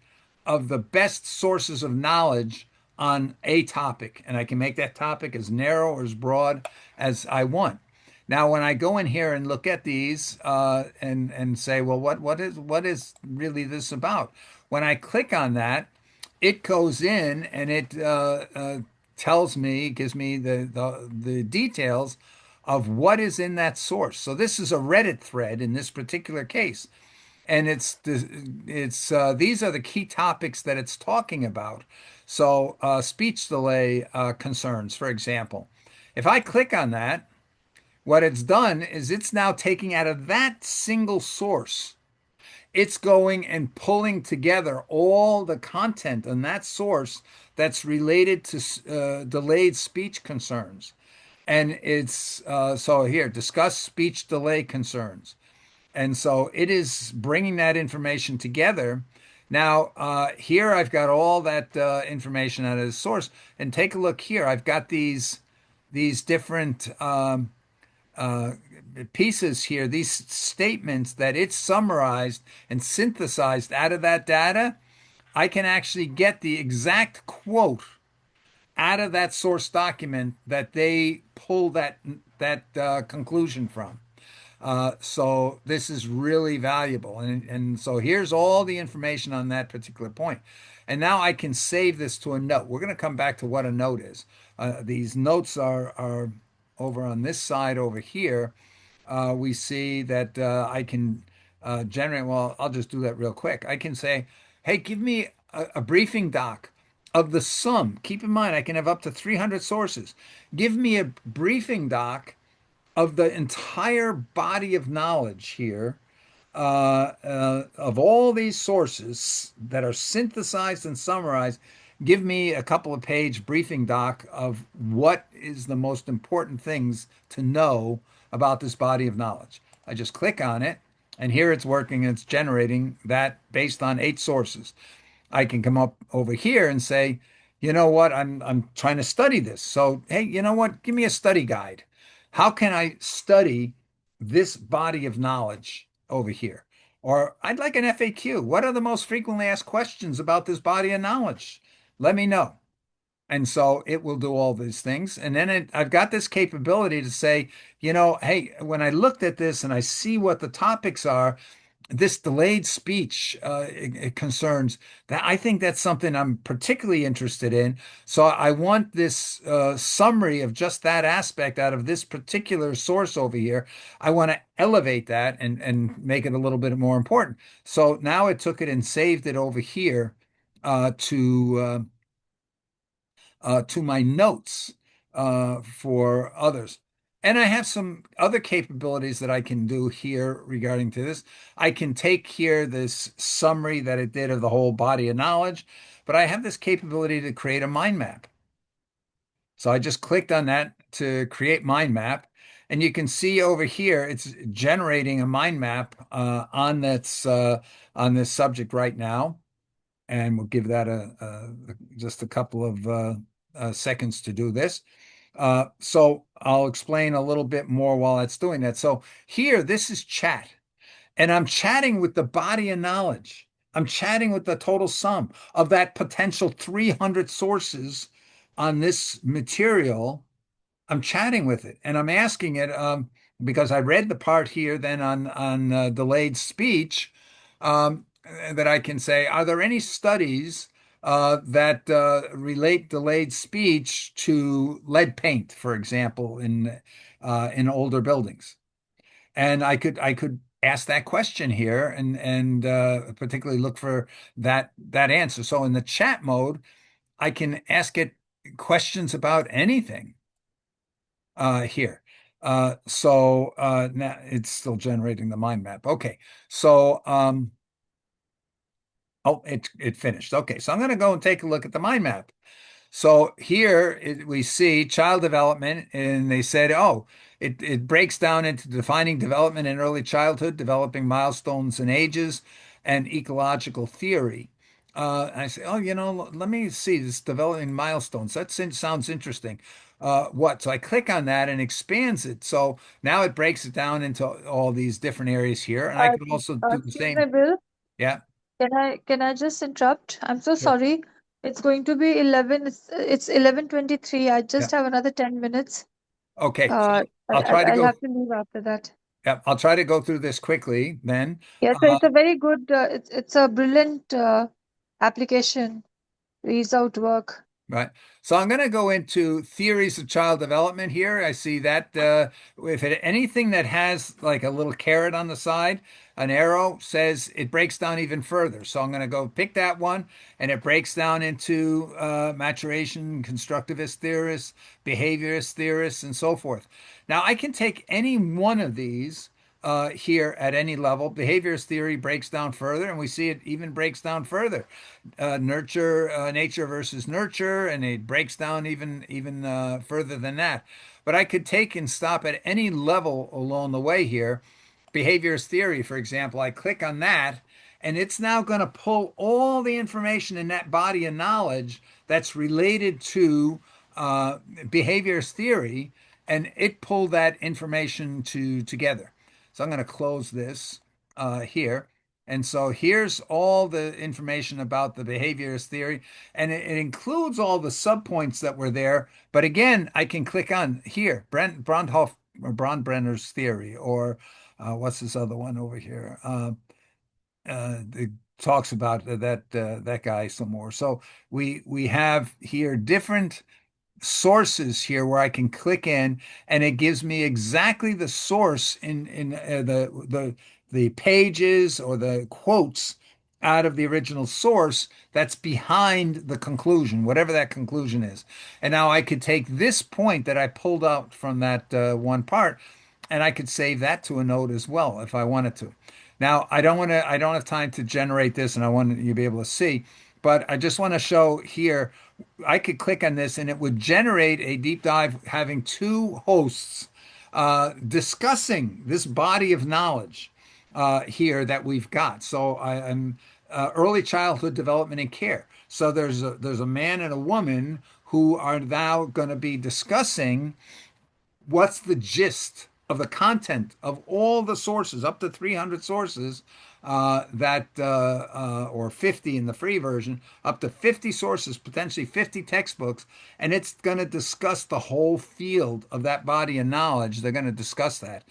of the best sources of knowledge on a topic, and I can make that topic as narrow or as broad as I want. Now, when I go in here and look at these and say, well, what is really this about? When I click on that, it goes in and it tells me, gives me the details of what is in that source. So this is a Reddit thread in this particular case, and it's these are the key topics that it's talking about. So speech delay concerns, for example. If I click on that, what it's done is it's now taking out of that single source, it's going and pulling together all the content in that source that's related to delayed speech concerns. And it's so here, discuss speech delay concerns. And so it is bringing that information together. Now, here I've got all that information out of the source. And take a look here. I've got these different pieces here, these statements that it's summarized and synthesized out of that data. I can actually get the exact quote out of that source document that they pull that conclusion from. So this is really valuable. And so here's all the information on that particular point. And now I can save this to a note. We're going to come back to what a note is. These notes are over on this side over here. We see that I can generate, well, I'll just do that real quick. I can say, hey, give me a briefing doc of the sum. Keep in mind, I can have up to 300 sources. Give me a briefing doc of the entire body of knowledge here, of all these sources that are synthesized and summarized. Give me a couple of page briefing doc of what is the most important things to know about this body of knowledge. I just click on it, and here it's working. It's generating that based on 8 sources. I can come up over here and say, you know what, I'm trying to study this. So, hey, you know what? Give me a study guide. How can I study this body of knowledge over here? Or I'd like an FAQ. What are the most frequently asked questions about this body of knowledge? Let me know. And so it will do all these things. And then I've got this capability to say, hey, when I looked at this and I see what the topics are, this delayed speech it concerns that, I think that's something I'm particularly interested in. So I want this summary of just that aspect out of this particular source over here. I want to elevate that and make it a little bit more important. So now it took it and saved it over here uh, to uh, to my notes for others. And I have some other capabilities that I can do here regarding to this. I can take here this summary that it did of the whole body of knowledge, but I have this capability to create a mind map. So I just clicked on that to create mind map. And you can see over here, it's generating a mind map on this subject right now. And we'll give that just a couple of seconds to do this. So I'll explain a little bit more while it's doing that. So here, this is chat, and I'm chatting with the body of knowledge. I'm chatting with the total sum of that potential 300 sources on this material. I'm chatting with it, and I'm asking it because I read the part here then on delayed speech, that I can say, are there any studies that relate delayed speech to lead paint, for example, in older buildings? And I could ask that question here and particularly look for that answer. So in the chat mode, I can ask it questions about anything here. Now it's still generating the mind map. Okay. So oh, it finished. Okay. So I'm going to go and take a look at the mind map. So here we see child development, and they said, oh, it breaks down into defining development in early childhood, developing milestones and ages, and ecological theory. I say, oh, let me see this developing milestones. Sounds interesting. What? So I click on that and expands it. So now it breaks it down into all these different areas here, and I Uh, could also do the Excuse me, same. Bill. Yeah, Can I just interrupt? I'm so sure. sorry. It's going to be 11. It's 11:23. I Yeah. just have another 10 minutes. Okay. So Uh, I'll try to I'll go. have to leave after that. Yeah, I'll try to go through this quickly then. Yeah, so Uh, it's a very good, it's a brilliant application. Reads out work. Right. So I'm going to go into theories of child development here. I see that if anything that has like a little carrot on the side, an arrow says it breaks down even further. So I'm going to go pick that one, and it breaks down into maturation, constructivist theorists, behaviorist theorists, and so forth. Now I can take any one of these here at any level. Behaviorist theory breaks down further, and we see it even breaks down further. Nature versus nurture, and it breaks down even further than that. But I could take and stop at any level along the way here. Behaviorist theory, for example, I click on that, and it's now going to pull all the information in that body of knowledge that's related to behaviorist theory, and it pulled that information together. So I'm going to close this here. And so here's all the information about the behaviorist theory, and it includes all the subpoints that were there. But again, I can click on here, Brandhoff or Brandbrenner's theory, or what's this other one over here? It talks about that guy some more. So we have here different sources here where I can click in, and it gives me exactly the source in the pages or the quotes out of the original source that's behind the conclusion, whatever that conclusion is. And now I could take this point that I pulled out from that one part, and I could save that to a note as well if I wanted to. Now, I don't have time to generate this, and I want you to be able to see, but I just want to show here I could click on this and it would generate a deep dive having two hosts discussing this body of knowledge here that we've got. So I'm early childhood development and care. So there's a man and a woman who are now going to be discussing what's the gist of the content of all the sources, up to 300 sources or 50 in the free version, up to 50 sources, potentially 50 textbooks, and it's going to discuss the whole field of that body of knowledge. They're going to discuss that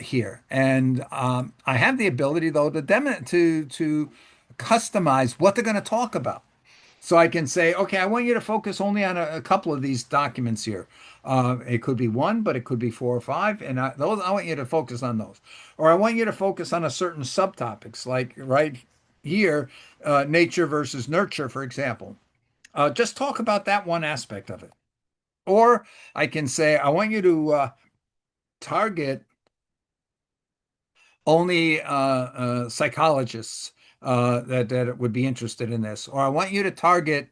here, and I have the ability though to customize what they're going to talk about. So I can say, okay, I want you to focus only on a couple of these documents here. It could be one, but it could be four or five, and I want you to focus on those. Or I want you to focus on a certain subtopics, like right here, nature versus nurture, for example. Just talk about that one aspect of it. Or I can say, I want you to target only psychologists that would be interested in this, or I want you to target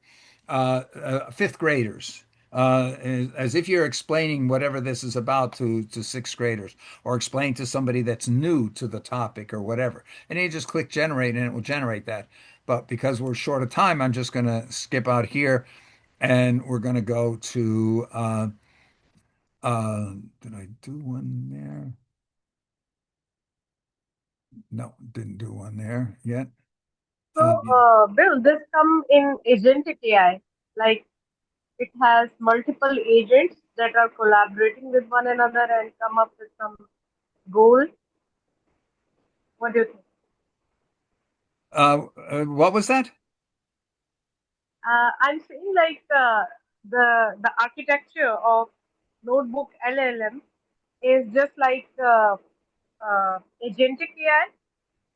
fifth graders. As if you're explaining whatever this is about to sixth graders, or explain to somebody that's new to the topic or whatever. And then you just click generate and it will generate that. But because we're short of time, I'm just going to skip out here and we're going to go to, did I do one there? No, didn't do one there yet. So, Bill, this come in agentic AI. Like it has multiple agents that are collaborating with one another and come up with some goal. What do you think? What was that? I'm saying like the architecture of notebook LLM is just like agentic AI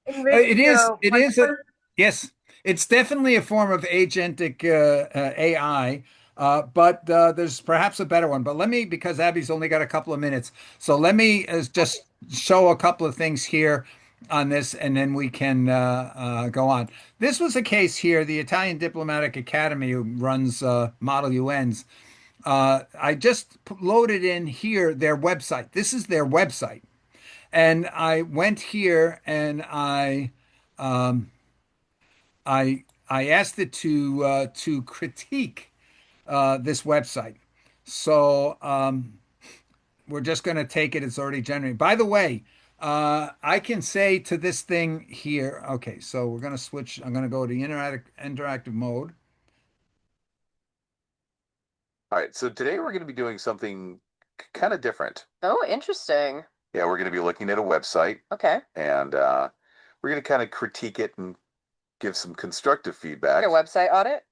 in which It is. It is. multiple. Yes, it's definitely a form of agentic AI. But there's perhaps a better one. But let me, because Abby's only got a couple of minutes, so let me just show a couple of things here on this, and then we can go on. This was a case here. The Italian Diplomatic Academy, who runs Model UNs, I just loaded in here their website. This is their website. And I went here and I asked it to critique this website. So we're just going to take it. It's already generated. By the way, I can say to this thing here. Okay, so we're going to switch. I'm going to go to interactive mode. All right, so today we're going to be doing something kind of different. Oh, interesting. Yeah, we're going to be looking at a website, Okay. and we're going to kind of critique it and give some constructive feedback. Like a website audit?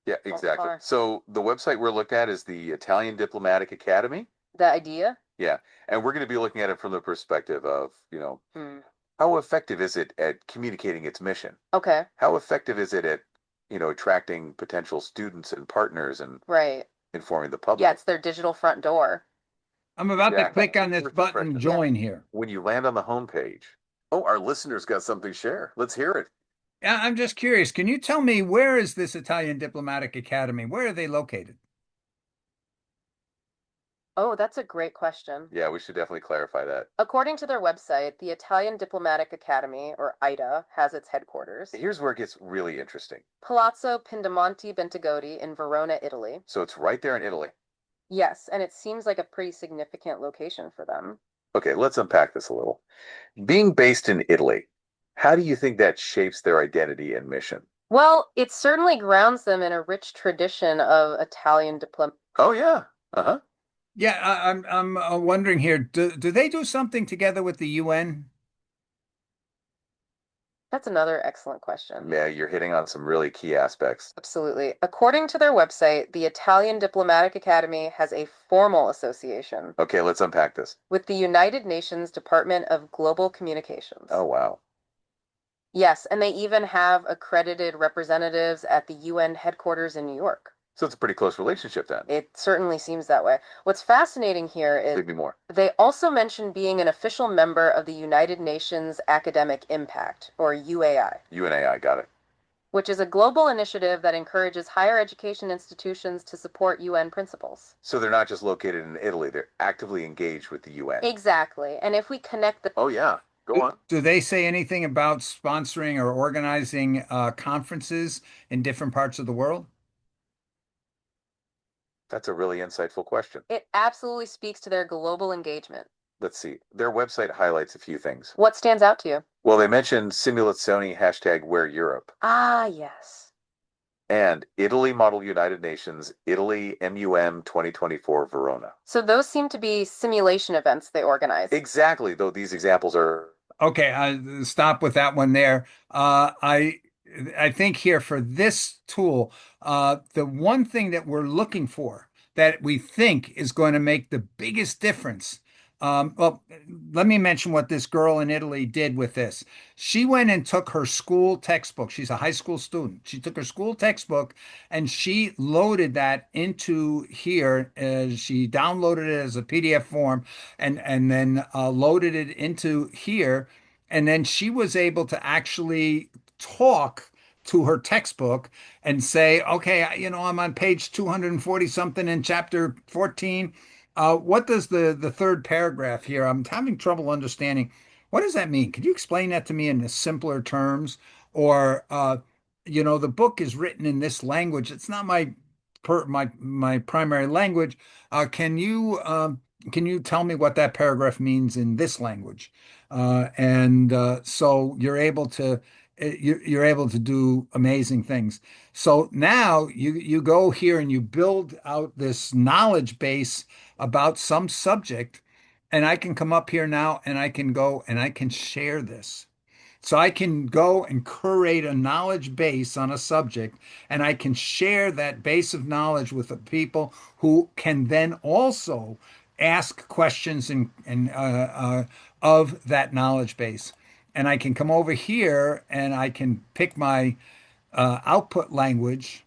Yeah, exactly. far. So the website we're looking at is the Italian Diplomatic Academy. The idea? Yeah, and we're going to be looking at it from the perspective of, Hmm. how effective is it at communicating its mission? Okay. How effective is it at, attracting potential students and partners and Right. informing the public? Yeah, it's their digital front door. I'm about to Exactly. click on this First button, impression. join here. When you land on the homepage, oh, our listeners got something to share. Let's hear it. Yeah, I'm just curious. Can you tell me where is this Italian Diplomatic Academy? Where are they located? Oh, that's a great question. Yeah, we should definitely clarify that. According to their website, the Italian Diplomatic Academy, or IDA, has its headquarters. Here's where it gets really interesting. Palazzo Pindamonti Bentigodi in Verona, Italy. So it's right there in Italy. Yes, and it seems like a pretty significant location for them. Okay, let's unpack this a little. Being based in Italy, how do you think that shapes their identity and mission? Well, it certainly grounds them in a rich tradition of Italian diplomacy. Oh, yeah. Uh-huh. Yeah, I'm wondering here. Do they do something together with the UN? That's another excellent question. Yeah, you're hitting on some really key aspects. Absolutely. According to their website, the Italian Diplomatic Academy has a formal association Okay, let's unpack this. with the United Nations Department of Global Communications. Oh, wow. Yes, and they even have accredited representatives at the UN headquarters in New York. So it's a pretty close relationship then. It certainly seems that way. What's fascinating here is Give me more. they also mention being an official member of the United Nations Academic Impact, or UAI, UNAI, got it. which is a global initiative that encourages higher education institutions to support UN principles. So they're not just located in Italy, they're actively engaged with the UN. Exactly. And if we connect the Oh, yeah. Go on. Do they say anything about sponsoring or organizing conferences in different parts of the world? That's a really insightful question. It absolutely speaks to their global engagement. Let's see. Their website highlights a few things. What stands out to you? Well, they mentioned Simulazioni hashtag Wear Europe Ah, yes. and Italy Model United Nations, Italy MUM 2024 Verona. So those seem to be simulation events they organize. Exactly, though these examples are. Okay, stop with that one there. I think here for this tool, the one thing that we're looking for that we think is going to make the biggest difference. Well, let me mention what this girl in Italy did with this. She went and took her school textbook. She's a high school student. She took her school textbook and she loaded that into here. She downloaded it as a PDF form and then loaded it into here. And then she was able to actually talk to her textbook and say, okay, I'm on page 240 something in chapter 14. What does the third paragraph here? I'm having trouble understanding. What does that mean? Could you explain that to me in simpler terms? Or, the book is written in this language. It's not my primary language. Can you tell me what that paragraph means in this language? And so you're able to do amazing things. So now you go here and you build out this knowledge base about some subject, and I can come up here now and I can go and I can share this. So I can go and curate a knowledge base on a subject, and I can share that base of knowledge with the people who can then also ask questions of that knowledge base. And I can come over here and I can pick my output language,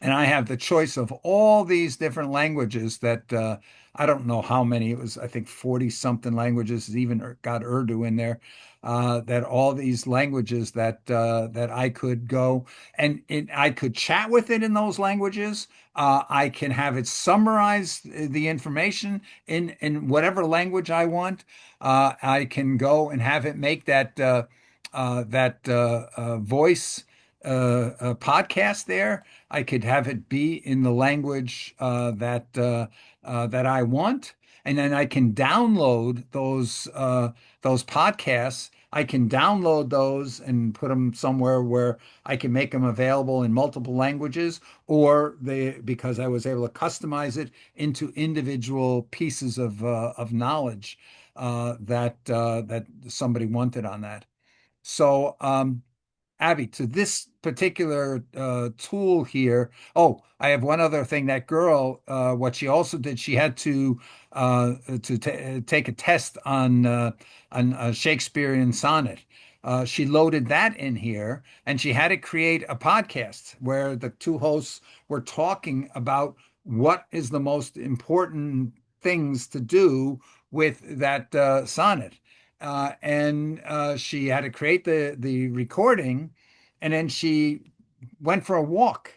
and I have the choice of all these different languages that I don't know how many. It was, I think, 40 something languages, it even got Urdu in there. That all these languages that I could go and I could chat with it in those languages. I can have it summarize the information in whatever language I want. I can go and have it make that voice podcast there. I could have it be in the language that I want, and then I can download those podcasts. I can download those and put them somewhere where I can make them available in multiple languages, or they because I was able to customize it into individual pieces of knowledge that somebody wanted on that. So, Abby, to this particular tool here. Oh, I have one other thing. That girl, what she also did, she had to take a test on a Shakespearean sonnet. She loaded that in here, and she had to create a podcast where the two hosts were talking about what is the most important things to do with that sonnet. And she had to create the recording, and then she went for a walk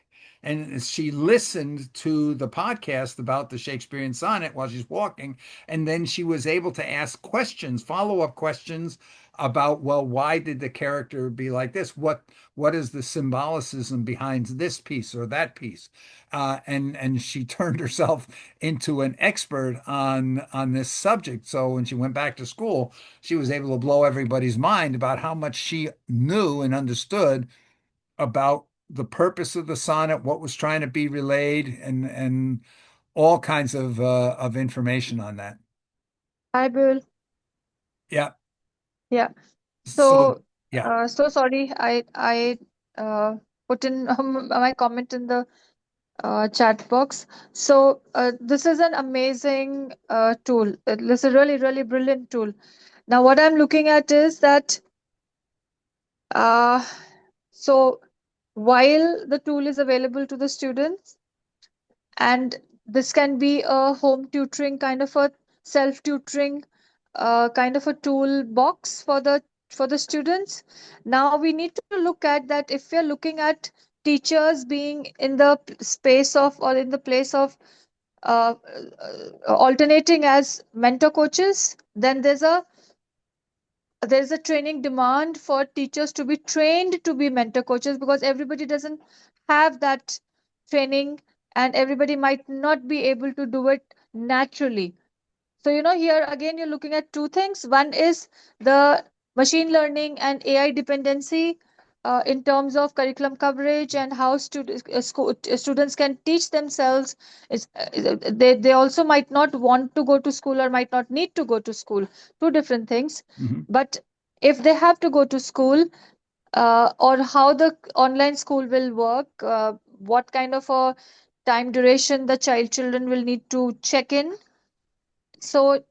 and she listened to the podcast about the Shakespearean sonnet while she's walking, and then she was able to ask questions, follow-up questions about, well, why did the character be like this? What is the symbolicism behind this piece or that piece? And she turned herself into an expert on this subject. So when she went back to school, she was able to blow everybody's mind about how much she knew and understood about the purpose of the sonnet, what was trying to be relayed, and all kinds of information on that. Hi, Bill. Yeah. Yeah. So So, yeah. so sorry. I put in my comment in the chat box. So, this is an amazing tool. This is a really, really brilliant tool. Now, what I'm looking at is that uh, so while the tool is available to the students, and this can be a home tutoring kind of a self tutoring kind of a toolbox for the students. Now we need to look at that. If we are looking at teachers being in the space of, or in the place of alternating as mentor coaches, then there's a training demand for teachers to be trained to be mentor coaches, because everybody doesn't have that training, and everybody might not be able to do it naturally. So, here again, you're looking at two things. One is the machine learning and AI dependency in terms of curriculum coverage, and how students can teach themselves. They also might not want to go to school, or might not need to go to school. Two different things. Mhm. But if they have to go to school, or how the online school will work, what kind of a time duration the children will need to check in. So,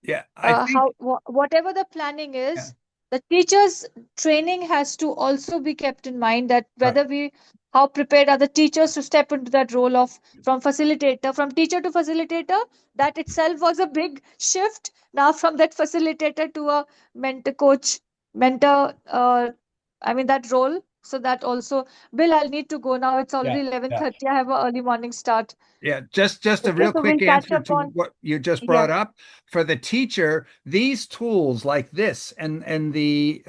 Yeah, I think whatever the planning yeah, is, the teachers training has to also be kept in mind, that right. whether we how prepared are the teachers to step into that role of, from facilitator, from teacher to facilitator. That itself was a big shift. Now from that facilitator to a mentor coach, mentor, I mean, that role. So that also, Bill, I'll need to go now. It's Yeah, already yeah. 11:30. I have an early morning start. Yeah, just a Okay, real so we'll quick catch answer up to on. what you just Yeah. brought up. For the teacher, these tools like this and the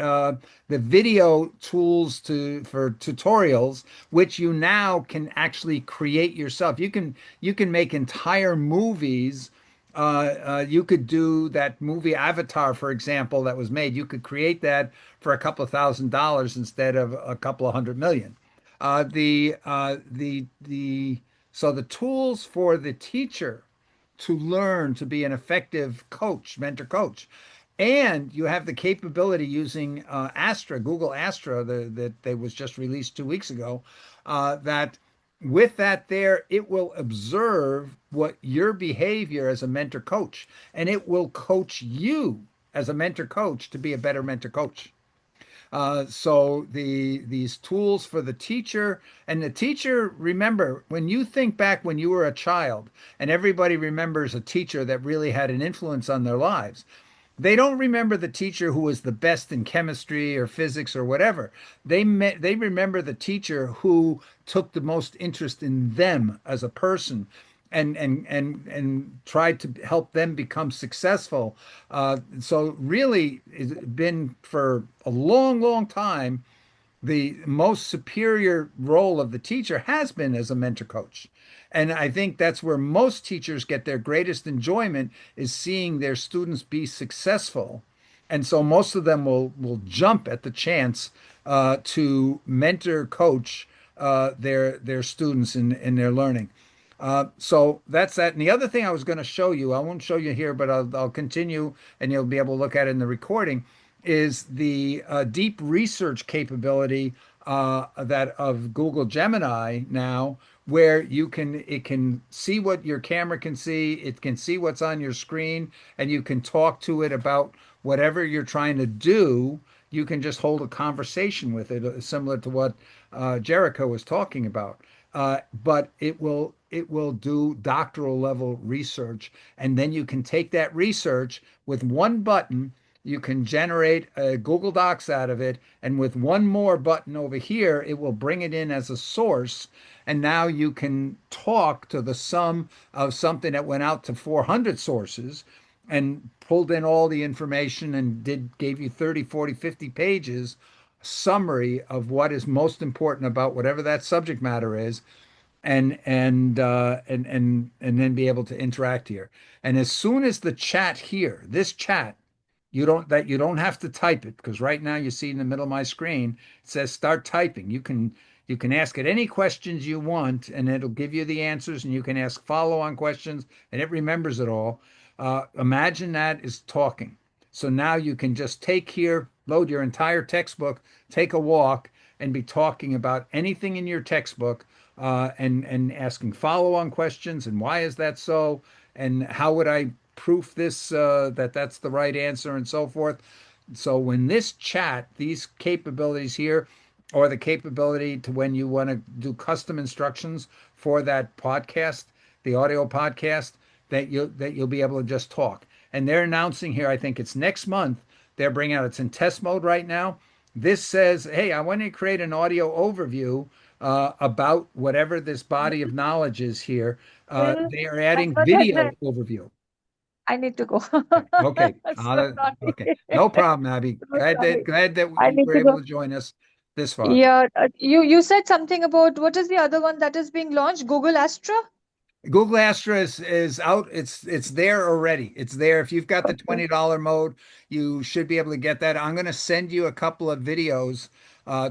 video tools for tutorials, which you now can actually create yourself. You can make entire movies. You could do that movie Avatar, for example, that was made. You could create that for a couple of $1,000 instead of a couple of 100 million. The so the tools for the teacher to learn to be an effective coach, mentor coach, and you have the capability using Astra, Google Astra, that was just released 2 weeks ago. That with that there, it will observe what your behavior as a mentor coach, and it will coach you as a mentor coach to be a better mentor coach. So these tools for the teacher and the teacher, remember, when you think back when you were a child, and everybody remembers a teacher that really had an influence on their lives. They don't remember the teacher who was the best in chemistry or physics or whatever. They remember the teacher who took the most interest in them as a person and tried to help them become successful. So really, it's been for a long, long time the most superior role of the teacher has been as a mentor coach. And I think that's where most teachers get their greatest enjoyment is seeing their students be successful. And so most of them will jump at the chance to mentor coach their students in their learning. So that's that. And the other thing I was going to show you, I won't show you here, but I'll continue and you'll be able to look at it in the recording, is the deep research capability that of Google Gemini now, where it can see what your camera can see, it can see what's on your screen, and you can talk to it about whatever you're trying to do. You can just hold a conversation with it, similar to what Jericho was talking about. But it will do doctoral level research, and then you can take that research with one button. You can generate a Google Docs out of it, and with one more button over here, it will bring it in as a source. And now you can talk to the sum of something that went out to 400 sources and pulled in all the information and gave you 30, 40, 50 pages summary of what is most important about whatever that subject matter is, and then be able to interact here. And as soon as the chat here, this chat, you don't have to type it, because right now you see in the middle of my screen it says start typing. You can ask it any questions you want, and it'll give you the answers, and you can ask follow-on questions, and it remembers it all. Imagine that is talking. So now you can just take here, load your entire textbook, take a walk, and be talking about anything in your textbook, and asking follow-on questions, and why is that so, and how would I proof this, that that's the right answer, and so forth. So when this chat, these capabilities here, or the capability to when you want to do custom instructions for that podcast, the audio podcast, that you'll be able to just talk. And they're announcing here, I think it's next month, they're bringing out, it's in test mode right now. This says, hey, I want to create an audio overview about whatever this body of knowledge is here. Well, They are I adding heard that video overview. I need to go. Okay. Okay. So sorry. Okay. No problem, Abby. So sorry. Glad that I you need were to able go. to join us this far. Yeah, you said something about what is the other one that is being launched? Google Astra? Google Astra is out. It's there already. It's there. If you've got the Okay. $20 mode, you should be able to get that. I'm going to send you a couple of videos,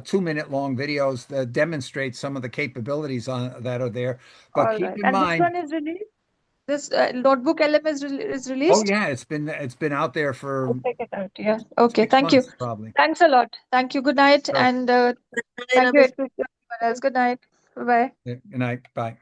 2 minute long videos that demonstrate some of the capabilities that are there. But All keep right. in And which mind, one is released? This notebook LM is oh released? yeah, it's been out there I'll for check it out. Yeah. Okay. 6 months Thank you. probably. Thanks a lot. Thank you. Good night. So, And thank you Abhi. to everyone else. Good night. Bye bye. good night. Bye.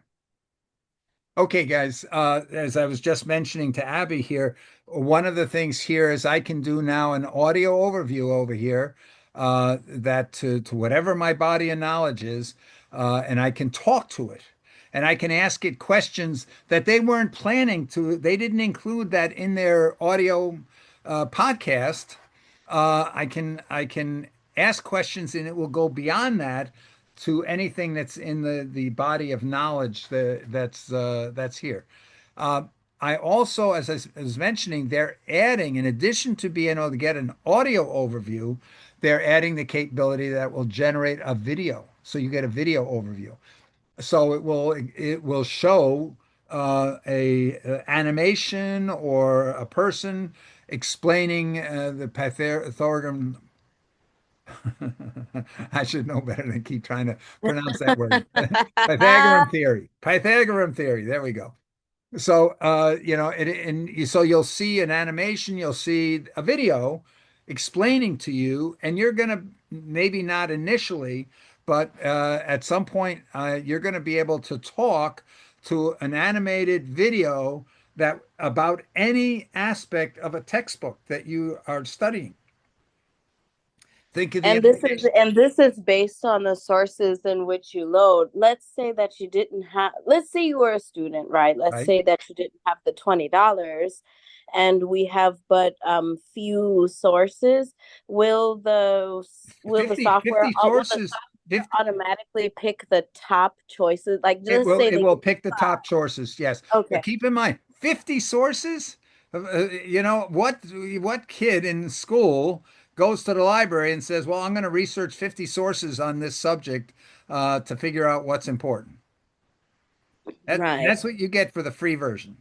Okay, guys, as I was just mentioning to Abby here, one of the things here is I can do now an audio overview over here, that to whatever my body of knowledge is, and I can talk to it. And I can ask it questions that they weren't planning to, they didn't include that in their audio podcast. I can ask questions, and it will go beyond that to anything that's in the body of knowledge that's here. Uh, I also, as I was mentioning, they're adding, in addition to being able to get an audio overview, they're adding the capability that will generate a video. So you get a video overview. So it will show a animation or a person explaining the Pythagorean. I should know better than keep trying to pronounce that word. Pythagorean theory. Pythagorean theory. There we go. So, so you'll see an animation, you'll see a video explaining to you, and you're going to, maybe not initially, but at some point, you're going to be able to talk to an animated video that about any aspect of a textbook that you are studying. Think of the And this is implication, based on the sources in which you load. Let's say that you didn't have, let's say you were a student, right? Let's right? say that you didn't have the $20 and we have but few sources. Will the 50, software 50 sources, 50, automatically pick the top choices? Like let's say it they will give pick the top sources, yes. okay. But keep in mind, 50 sources? You know, what kid in school goes to the library and says, "Well, I'm going to research 50 sources on this subject to figure out what's important." Right. That's what you get for the free version.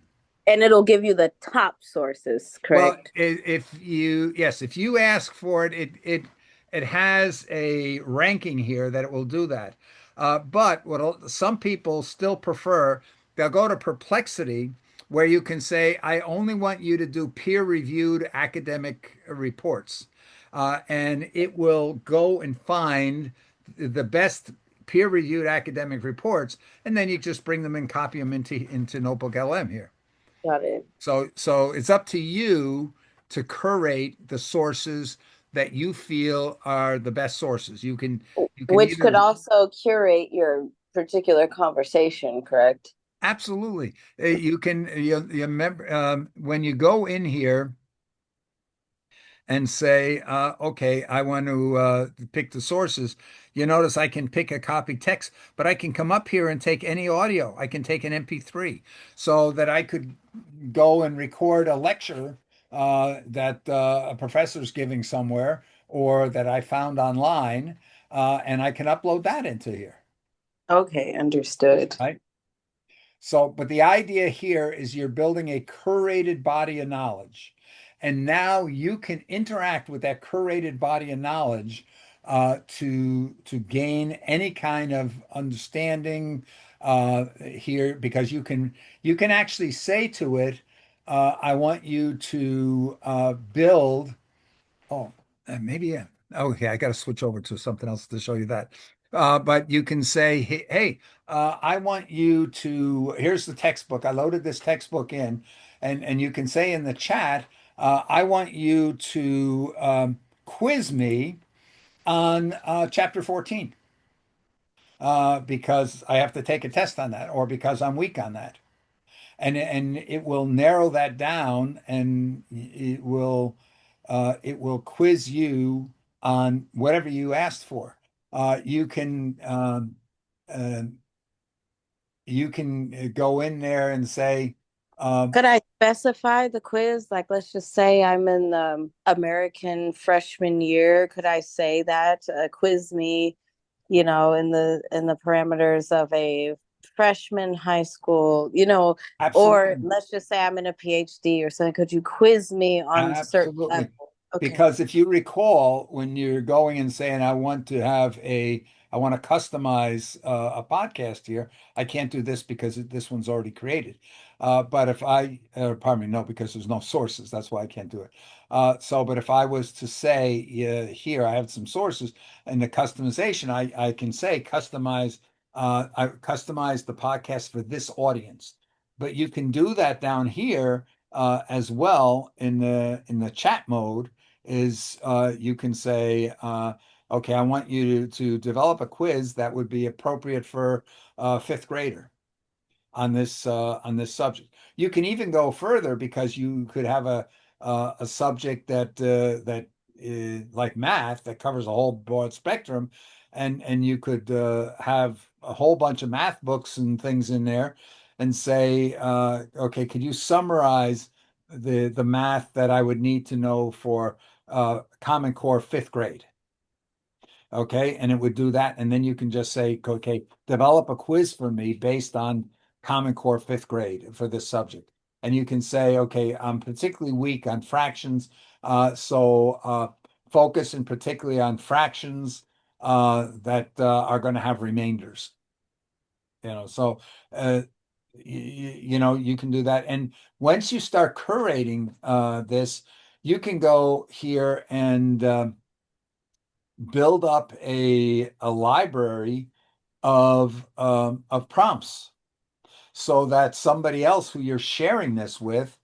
And it'll give you the top sources, Well, correct? if you, yes, if you ask for it, it has a ranking here that it will do that. But some people still prefer, they'll go to Perplexity, where you can say, I only want you to do peer-reviewed academic reports. And it will go and find the best peer-reviewed academic reports, and then you just bring them and copy them into Notebook LM here. Got it. So it's up to you to curate the sources that you feel are the best sources. You can Which could either also curate your particular conversation, correct? absolutely you remember when you go in here and say, okay, I want to pick the sources. You notice I can pick a copy text, but I can come up here and take any audio. I can take an MP3 so that I could go and record a lecture that a professor's giving somewhere or that I found online, and I can upload that into here, Okay, understood. right? So, but the idea here is you're building a curated body of knowledge. And now you can interact with that curated body of knowledge to gain any kind of understanding here because you can actually say to it, I want you to build. Oh, maybe yeah. Okay, I got to switch over to something else to show you that. But you can say, hey, I want you to, here's the textbook. I loaded this textbook in, and you can say in the chat, I want you to quiz me on chapter 14 because I have to take a test on that or because I'm weak on that. And it will narrow that down and it will quiz you on whatever you asked for. You can uh, go in there and say, um, Could I specify the quiz? Like, let's just say I'm in the American freshman year. Could I say that? Quiz me, in the parameters of a freshman high school, or absolutely. let's just say I'm in a PhD or something. Could you quiz me on certain Absolutely. level? Okay. Because if you recall, when you're going and saying, I want to customize a podcast here, I can't do this because this one's already created. But pardon me, no, because there's no sources. That's why I can't do it. But if I was to say, here, I have some sources and the customization, I can say I customize the podcast for this audience. But you can do that down here as well in the chat mode is you can say, okay, I want you to develop a quiz that would be appropriate for a fifth grader on this subject. You can even go further because you could have a subject that like math that covers a whole broad spectrum, and you could have a whole bunch of math books and things in there, and say, okay, could you summarize the math that I would need to know for Common Core fifth grade? Okay, and it would do that, and then you can just say, okay, develop a quiz for me based on Common Core fifth grade for this subject. And you can say, okay, I'm particularly weak on fractions, so focus in particularly on fractions that are going to have remainders. So uh, you can do that. And once you start curating this, you can go here and build up a library of prompts so that somebody else who you're sharing this with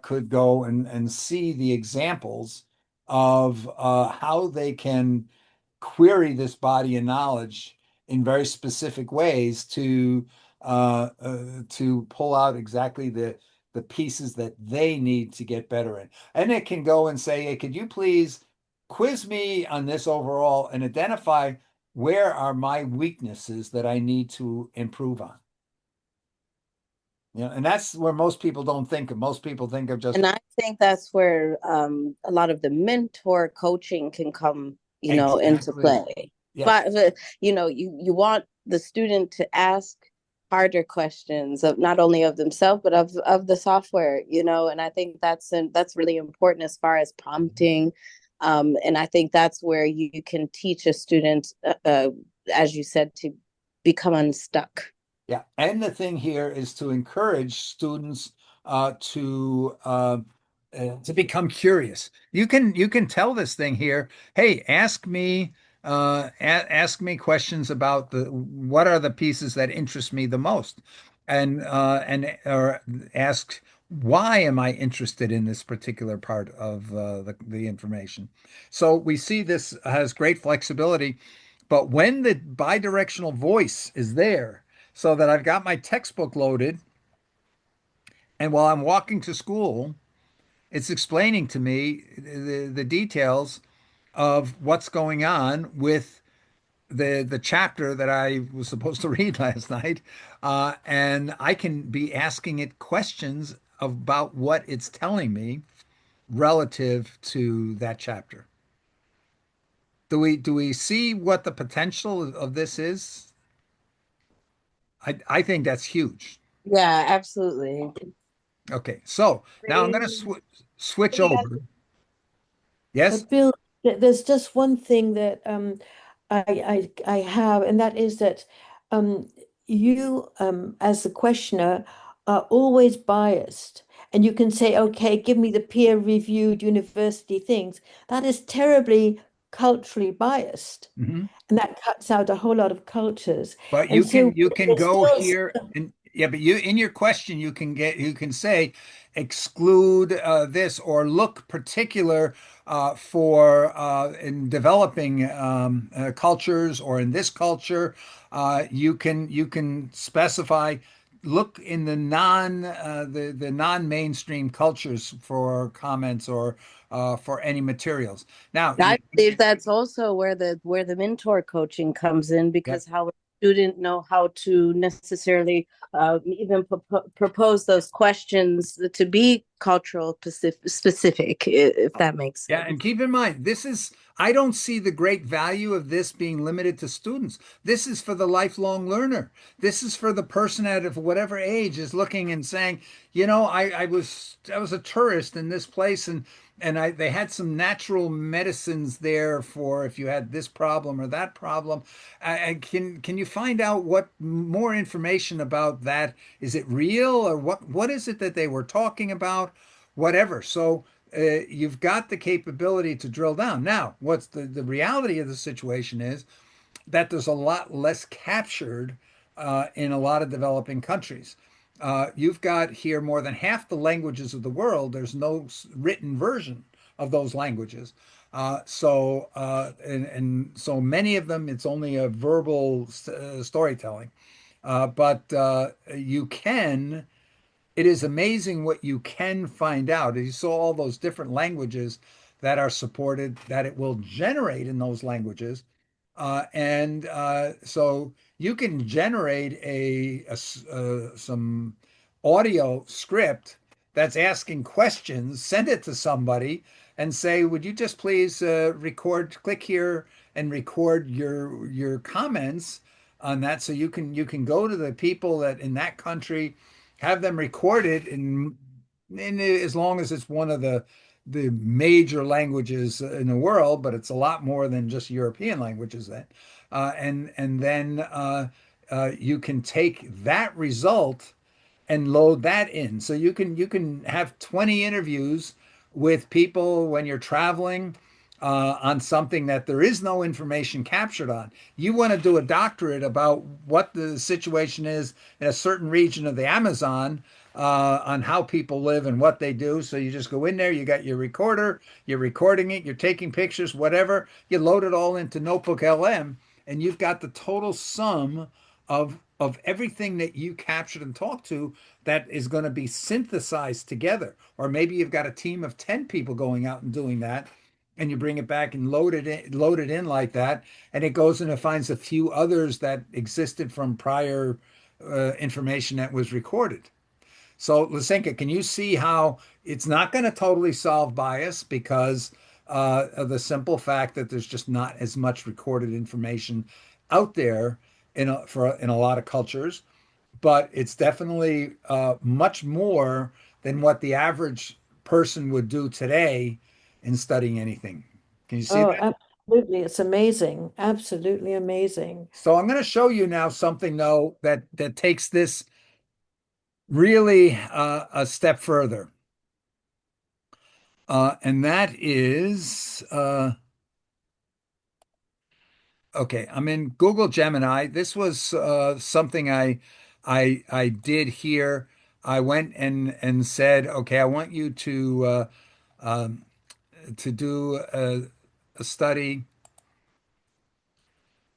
could go and see the examples of how they can query this body of knowledge in very specific ways to pull out exactly the pieces that they need to get better in. And it can go and say, hey, could you please quiz me on this overall and identify where are my weaknesses that I need to improve on? You know, and that's where most people don't think of. Most people think of just And I think that's where a lot of the mentor coaching can come, into exactly. play. Yes. But you want the student to ask harder questions of not only of themselves but of the software, and I think that's really important as far as prompting. And I think that's where you can teach a student, as you said, to become unstuck. Yeah. And the thing here is to encourage students to become curious. You can tell this thing here, hey, ask me questions about the what are the pieces that interest me the most, and or ask why am I interested in this particular part of the information. So we see this has great flexibility, but when the bidirectional voice is there, so that I've got my textbook loaded, and while I'm walking to school, it's explaining to me the details of what's going on with the chapter that I was supposed to read last night, and I can be asking it questions about what it's telling me relative to that chapter. Do we see what the potential of this is? I think that's huge. Yeah, absolutely. Okay, so now I'm going to Pretty, switch pretty over. Yes. But Bill, there's just one thing that I have, and that is that um, you, as the questioner, are always biased. And you can say, okay, give me the peer-reviewed university things. That is terribly culturally biased. Mhm. And that cuts out a whole lot of cultures. But And so you can there's go still here and yeah, but you in your question you can say exclude this or look particular for in developing cultures or in this culture you can specify look in the non-mainstream cultures for comments or for any materials. Now I you believe that's also where the mentor coaching comes in, yeah. because how a student know how to necessarily even propose those questions to be cultural specific, if that makes Yeah, and sense. keep in mind, I don't see the great value of this being limited to students. This is for the lifelong learner. This is for the person at of whatever age is looking and saying, I was a tourist in this place and they had some natural medicines there for if you had this problem or that problem. Can you find out what more information about that? Is it real or what is it that they were talking about? Whatever. So you've got the capability to drill down. Now, what's the reality of the situation is that there's a lot less captured in a lot of developing countries. You've got here more than half the languages of the world. There's no written version of those languages. And so many of them, it's only a verbal storytelling. But you can it is amazing what you can find out. You saw all those different languages that are supported, that it will generate in those languages. And so you can generate some audio script that's asking questions, send it to somebody, and say, "Would you just please click here and record your comments on that, so you can go to the people that in that country, have them recorded in as long as it's one of the major languages in the world, but it's a lot more than just European languages then. And then you can take that result and load that in. So you can have 20 interviews with people when you're traveling on something that there is no information captured on. You want to do a doctorate about what the situation is in a certain region of the Amazon. on how people live and what they do. So you just go in there, you got your recorder, you're recording it, you're taking pictures, whatever. You load it all into Notebook LM, and you've got the total sum of everything that you captured and talked to that is going to be synthesized together. Or maybe you've got a team of 10 people going out and doing that, and you bring it back and load it in like that, and it goes and it finds a few others that existed from prior information that was recorded. So, Lysenka, can you see how it's not going to totally solve bias because of the simple fact that there's just not as much recorded information out there in a lot of cultures, but it's definitely much more than what the average person would do today in studying anything. Can you see Oh, that? absolutely. It's amazing. Absolutely amazing. So I'm going to show you now something though that takes this really a step further. And that is okay. I'm in Google Gemini. This was something I did here. I went and said, okay, I want you um, to do a study.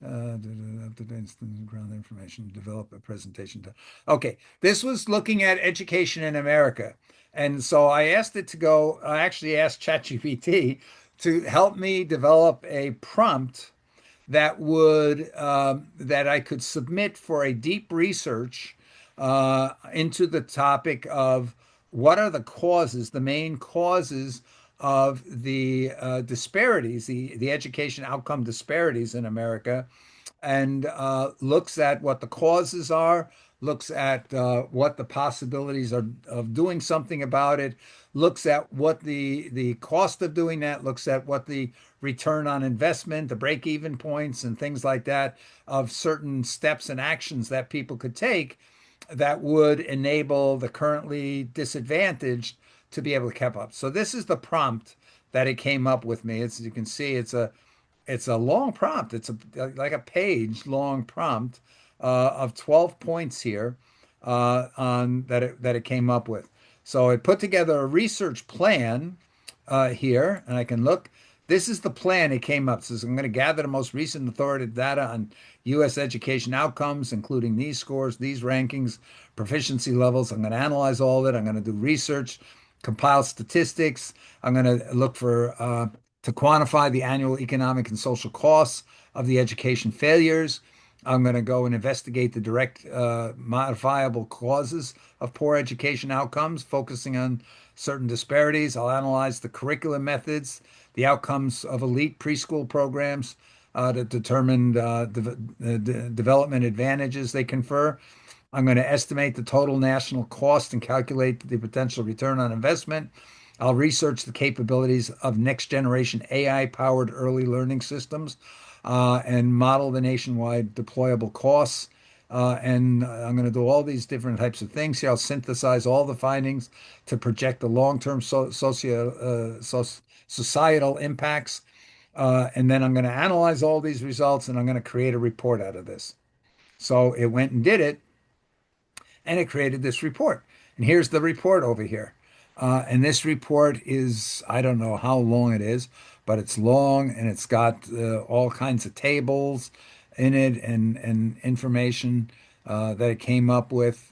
Ground information, develop a presentation. Okay, this was looking at education in America. And so I asked it to go, I actually asked ChatGPT to help me develop a prompt that I could submit for a deep research into the topic of what are the causes, the main causes of the disparities, the education outcome disparities in America, and looks at what the causes are, looks at what the possibilities are of doing something about it, looks at what the cost of doing that, looks at what the return on investment, the break even points, and things like that of certain steps and actions that people could take that would enable the currently disadvantaged to be able to keep up. So this is the prompt that it came up with me. As you can see, it's a long prompt. It's like a page long prompt of 12 points here on that it came up with. So it put together a research plan here, and I can look. This is the plan it came up. It says I'm going to gather the most recent authoritative data on U.S. education outcomes, including these scores, these rankings, proficiency levels. I'm going to analyze all of it. I'm going to do research, compile statistics. I'm going to look for to quantify the annual economic and social costs of the education failures. I'm going to go and investigate the direct modifiable causes of poor education outcomes, focusing on certain disparities. I'll analyze the curriculum methods, the outcomes of elite preschool programs to determine the development advantages they confer. I'm going to estimate the total national cost and calculate the potential return on investment. I'll research the capabilities of next generation AI powered early learning systems and model the nationwide deployable costs. And I'm going to do all these different types of things here. I'll synthesize all the findings to project the long-term societal impacts. And then I'm going to analyze all these results and I'm going to create a report out of this. So it went and did it, and it created this report. And here's the report over here. And this report is, I don't know how long it is, but it's long and it's got all kinds of tables in it and information that it came up with,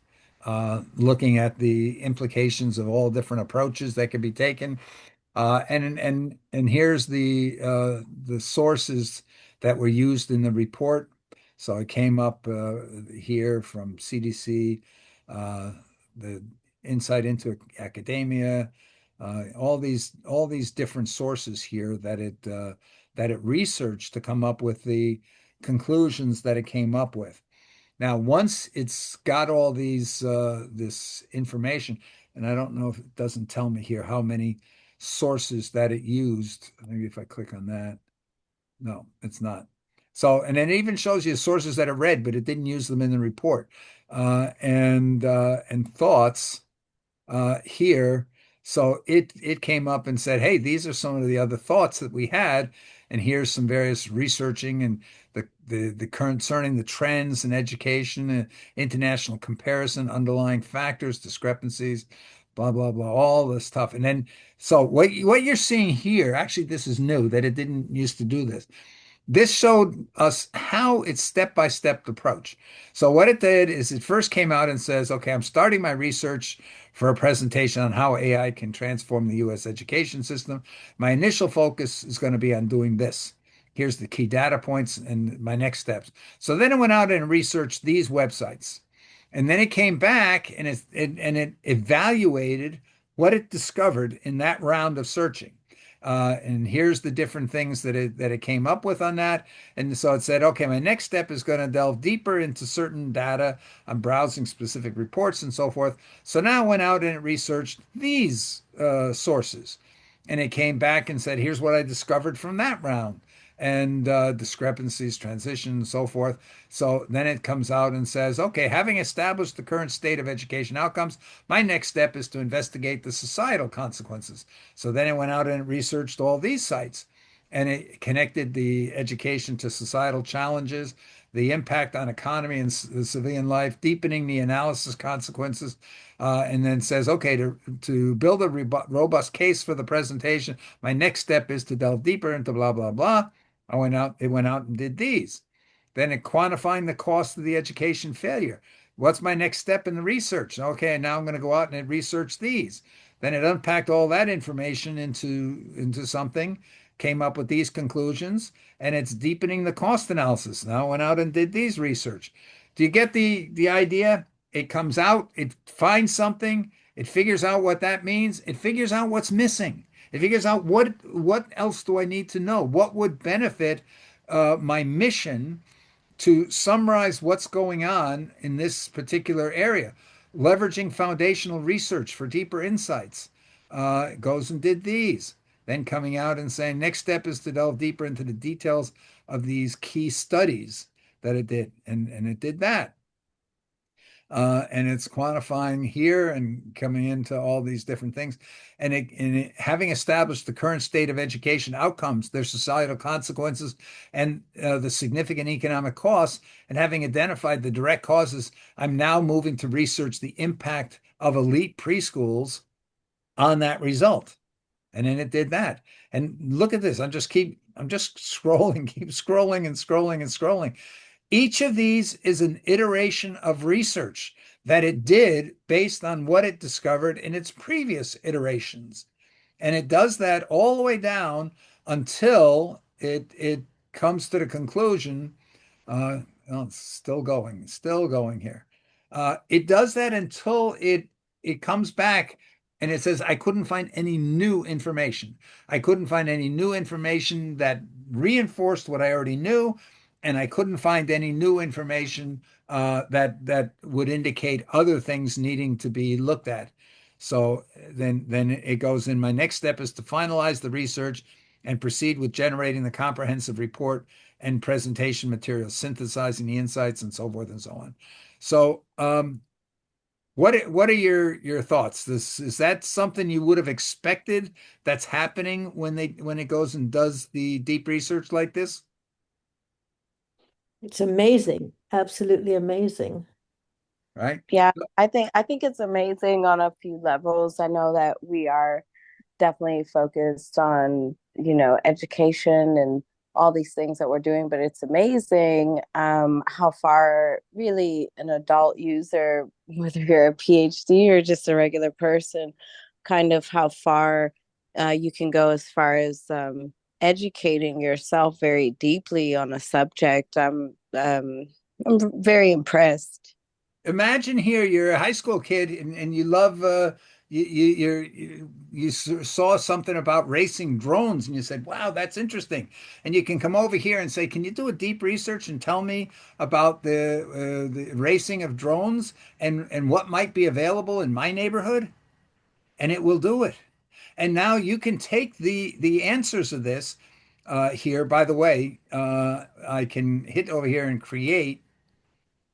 looking at the implications of all different approaches that could be taken. And here's the sources that were used in the report. So it came up here from CDC, uh, the Insight into Academia, all these different sources here that it researched to come up with the conclusions that it came up with. Now, once it's got all this information, and I don't know if it doesn't tell me here how many sources that it used. Maybe if I click on that, no, it's not. So, and it even shows you sources that it read, but it didn't use them in the report. And thoughts here So it came up and said, "Hey, these are some of the other thoughts that we had, and here's some various researching and the concerning the trends in education, international comparison, underlying factors, discrepancies, blah blah blah, all this stuff." And then so what you're seeing here, actually, this is new that it didn't used to do this. This showed us how it's step-by-step approach. So what it did is it first came out and says, okay, I'm starting my research for a presentation on how AI can transform the US education system. My initial focus is going to be on doing this. Here's the key data points and my next steps. So then it went out and researched these websites. And then it came back and it evaluated what it discovered in that round of searching. And here's the different things that it came up with on that. And so it said, okay, my next step is going to delve deeper into certain data. I'm browsing specific reports and so forth. So now I went out and it researched these sources. And it came back and said, here's what I discovered from that round and discrepancies, transition, and so forth. So then it comes out and says, okay, having established the current state of education outcomes, my next step is to investigate the societal consequences. So then it went out and researched all these sites and it connected the education to societal challenges, the impact on economy and civilian life, deepening the analysis consequences, and then says, okay, to build a robust case for the presentation, my next step is to delve deeper into blah, blah, blah. It went out and did these. Then it quantifying the cost of the education failure. What's my next step in the research? Okay, now I'm going to go out and research these. Then it unpacked all that information into something, came up with these conclusions, and it's deepening the cost analysis. Now I went out and did these research. Do you get the idea? It comes out, it finds something, it figures out what that means, it figures out what's missing. It figures out what else do I need to know? What would benefit my mission to summarize what's going on in this particular area, leveraging foundational research for deeper insights. Goes and did these. Then coming out and saying, next step is to delve deeper into the details of these key studies that it did. And it did that. And it's quantifying here and coming into all these different things. Having established the current state of education outcomes, their societal consequences, and the significant economic costs, and having identified the direct causes, I'm now moving to research the impact of elite preschools on that result. And then it did that. And look at this. I'm just scrolling, keep scrolling and scrolling and scrolling. Each of these is an iteration of research that it did based on what it discovered in its previous iterations. And it does that all the way down until it comes to the conclusion. Oh, it's still going here. It does that until it comes back and it says, I couldn't find any new information. I couldn't find any new information that reinforced what I already knew, and I couldn't find any new information that would indicate other things needing to be looked at. So then it goes in. My next step is to finalize the research and proceed with generating the comprehensive report and presentation materials, synthesizing the insights, and so forth and so on. So, what are your thoughts? Is that something you would have expected that's happening when it goes and does the deep research like this? It's amazing, absolutely amazing. Right? Yeah, I think it's amazing on a few levels. I know that we are definitely focused on, you know, education and all these things that we're doing, but it's amazing how far really an adult user, whether you're a PhD or just a regular person, kind of how far you can go as far as educating yourself very deeply on a subject. I'm very impressed. Imagine here you're a high school kid and you love you saw something about racing drones and you said, wow, that's interesting. And you can come over here and say, can you do a deep research and tell me about the racing of drones and what might be available in my neighborhood? And it will do it. And now you can take the answers of this here. By the way, I can hit over here and create.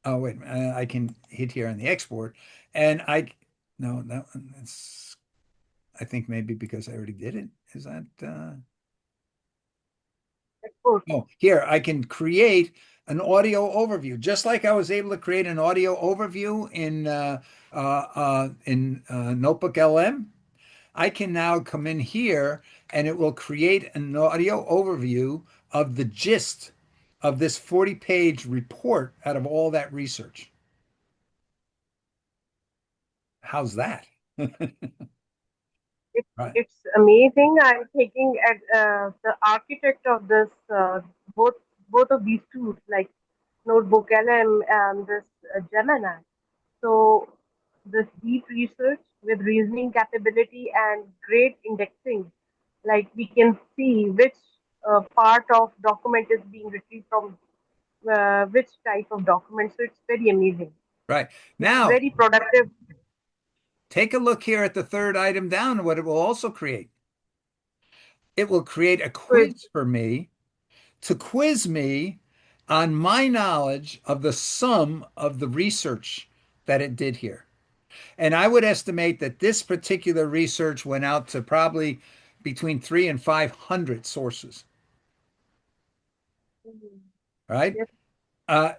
Oh, wait, I can hit here on the export and no, it's I think maybe because I already did it. Is that Export. oh, here I can create an audio overview, just like I was able to create an audio overview in Notebook LM. I can now come in here and it will create an audio overview of the gist of this 40-page report out of all that research. How's that? It's Right. it's amazing. I'm thinking at the architect of this both both of these tools, like Notebook LM and this Gemini. So this deep research with reasoning capability and great indexing, like we can see which part of document is being retrieved from which type of document. So it's very amazing. Right. It's a Now, very productive take a look here at the third item down, what it will also create. It will create a quiz. quiz for me to quiz me on my knowledge of the sum of the research that it did here. And I would estimate that this particular research went out to probably between 300 and 500 sources, right? Yes,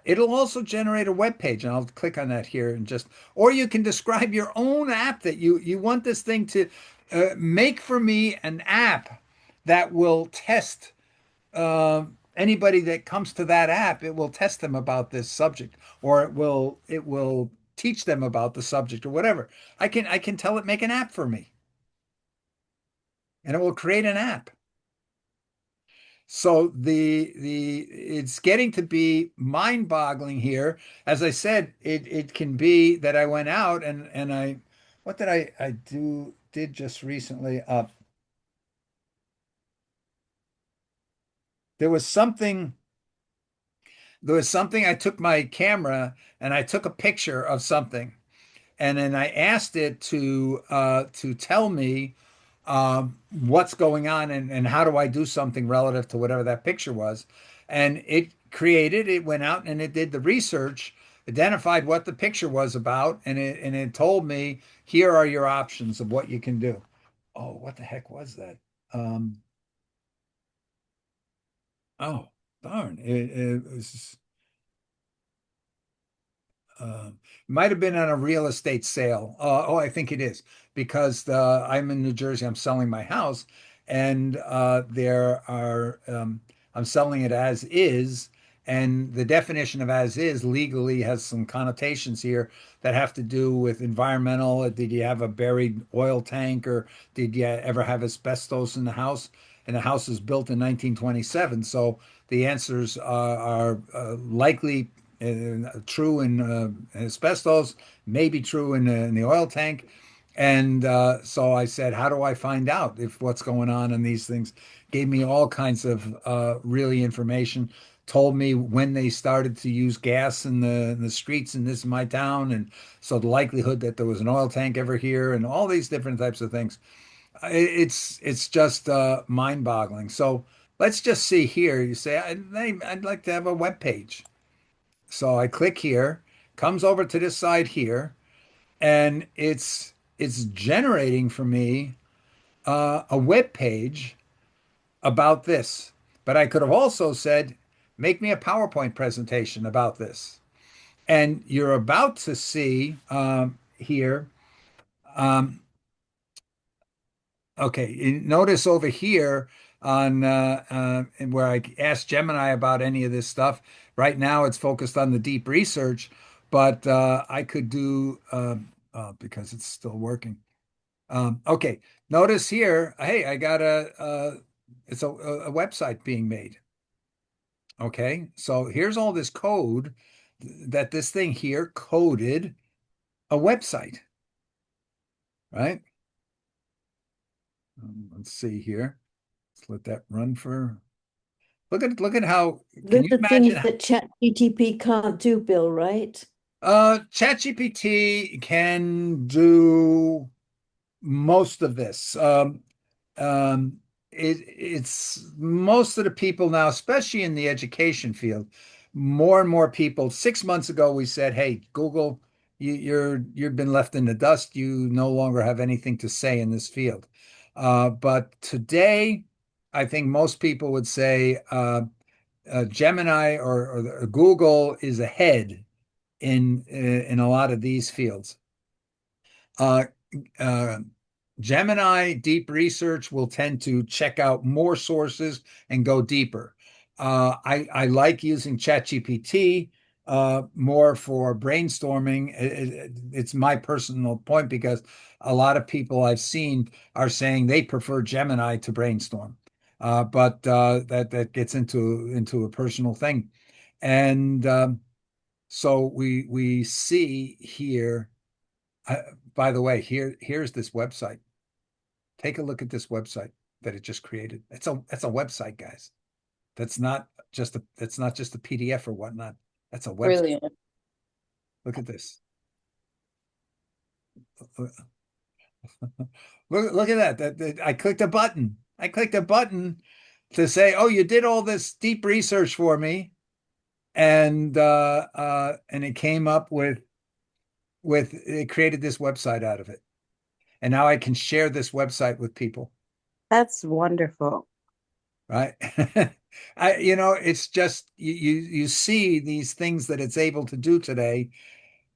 It'll also generate a web page, and I'll click on that here and just, or you can describe your own app that you want this thing to make for me an app that will test anybody that comes to that app. It will test them about this subject, or it will teach them about the subject or whatever. I can tell it make an app for me, and it will create an app. So the it's getting to be mind-boggling here. As I said, it can be that I went out and I what did I did just recently? There was something I took my camera and I took a picture of something, and then I asked it to tell me what's going on and how do I do something relative to whatever that picture was. And it went out and it did the research, identified what the picture was about, and it told me, here are your options of what you can do. Oh, what the heck was that? Um, oh, darn. It was might have been on a real estate sale. Oh, I think it is because I'm in New Jersey. I'm selling my house, and I'm selling it as is. And the definition of as is legally has some connotations here that have to do with environmental. Did you have a buried oil tank, or did you ever have asbestos in the house? And the house was built in 1927. So the answers are likely true in asbestos, maybe true in the oil tank. And so I said, how do I find out if what's going on in these things? Gave me all kinds of really information. Told me when they started to use gas in the streets in my town, and so the likelihood that there was an oil tank ever here, and all these different types of things. It's just mind-boggling. So let's just see here. You say I'd like to have a web page. So I click here, comes over to this side here, and it's generating for me a web page about this. But I could have also said, make me a PowerPoint presentation about this. And you're about to see here. Um, okay, notice over here on where I asked Gemini about any of this stuff. Right now, it's focused on the deep research, but I could do because it's still working. Okay, notice here. Hey, I got it's a website being made. Okay, so here's all this code that this thing here coded a website, right? Let's see here. Let's let that run for. Look at how. Can Those you are imagine? things that ChatGTP can't do, Bill, right? ChatGPT can do most of this. Um, it's most of the people now, especially in the education field, more and more people. 6 months ago, we said, "Hey, Google, you've been left in the dust. You no longer have anything to say in this field. But today, I think most people would say Gemini or Google is ahead in a lot of these fields. Uh, uh, Gemini deep research will tend to check out more sources and go deeper. I like using ChatGPT more for brainstorming. It's my personal point because a lot of people I've seen are saying they prefer Gemini to brainstorm. But that gets into a personal thing. And so we see here. Uh, by the way, here's this website. Take a look at this website that it just created. It's a website, guys. That's not just a PDF or whatnot. That's a website. Brilliant. Look at this. Look at that. I clicked a button. I clicked a button to say, "Oh, you did all this deep research for me," and it came up with it created this website out of it. And now I can share this website with people, That's wonderful. right? It's just you see these things that it's able to do today,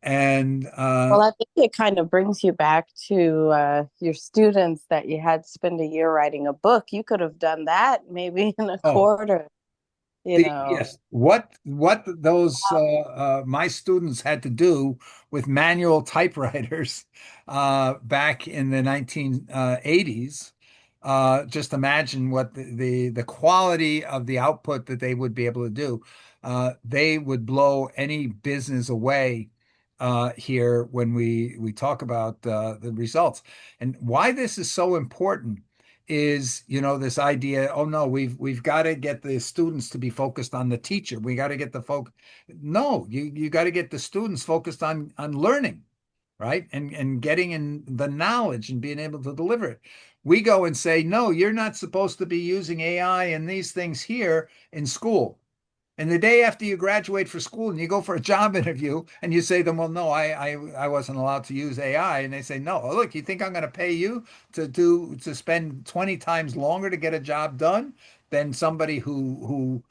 and Well, I think it kind of brings you back to your students that you had to spend a year writing a book. You could have done that maybe in a oh, quarter, you the know. yes, what those my students had to do with manual typewriters back in the 1980s. Just imagine what the quality of the output that they would be able to do. They would blow any business away here when we talk about the results. And why this is so important is, this idea, oh no, we've got to get the students to be focused on the teacher. We got to get the folk. No, you got to get the students focused on learning, right? And getting in the knowledge and being able to deliver it. We go and say, no, you're not supposed to be using AI and these things here in school. And the day after you graduate for school and you go for a job interview and you say to them, well, no, I wasn't allowed to use AI. And they say, no, oh, look, you think I'm going to pay you to spend 20 times longer to get a job done than somebody who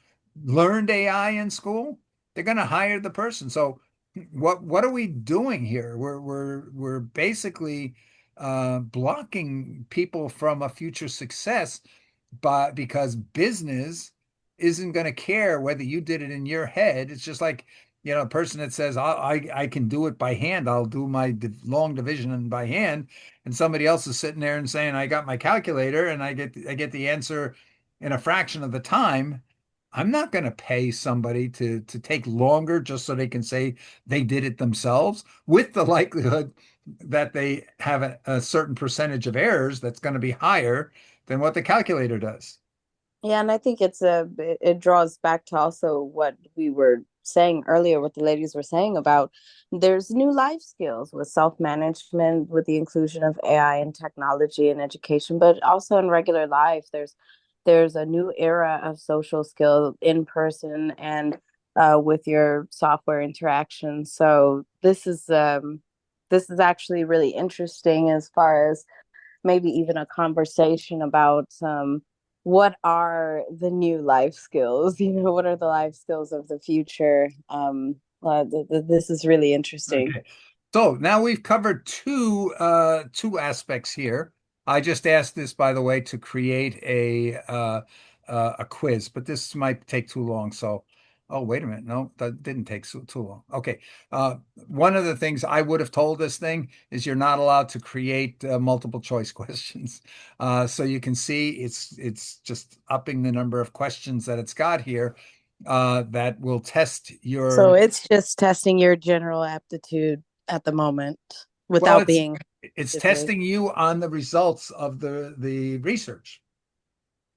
learned AI in school? They're going to hire the person. So what are we doing here? We're basically blocking people from a future success, but because business isn't going to care whether you did it in your head. It's just like, a person that says, I can do it by hand. I'll do my long division by hand. And somebody else is sitting there and saying, I got my calculator and I get the answer in a fraction of the time. I'm not going to pay somebody to take longer just so they can say they did it themselves, with the likelihood that they have a certain percentage of errors that's going to be higher than what the calculator does. Yeah, and I think it draws back to also what we were saying earlier, what the ladies were saying about there's new life skills with self-management, with the inclusion of AI and technology and education, but also in regular life, there's a new era of social skill in person and with your software interaction. So this is actually really interesting as far as maybe even a conversation about what are the new life skills, what are the life skills of the future. This is really interesting. Okay. So now we've covered two aspects here. I just asked this, by the way, to create a quiz, but this might take too long. So, oh, wait a minute. No, that didn't take too long. Okay. One of the things I would have told this thing is you're not allowed to create multiple choice questions. So you can see it's just upping the number of questions that it's got here that will test So your. it's just testing your general aptitude at the moment Well, without it's being it's actively. testing you on the results of the research.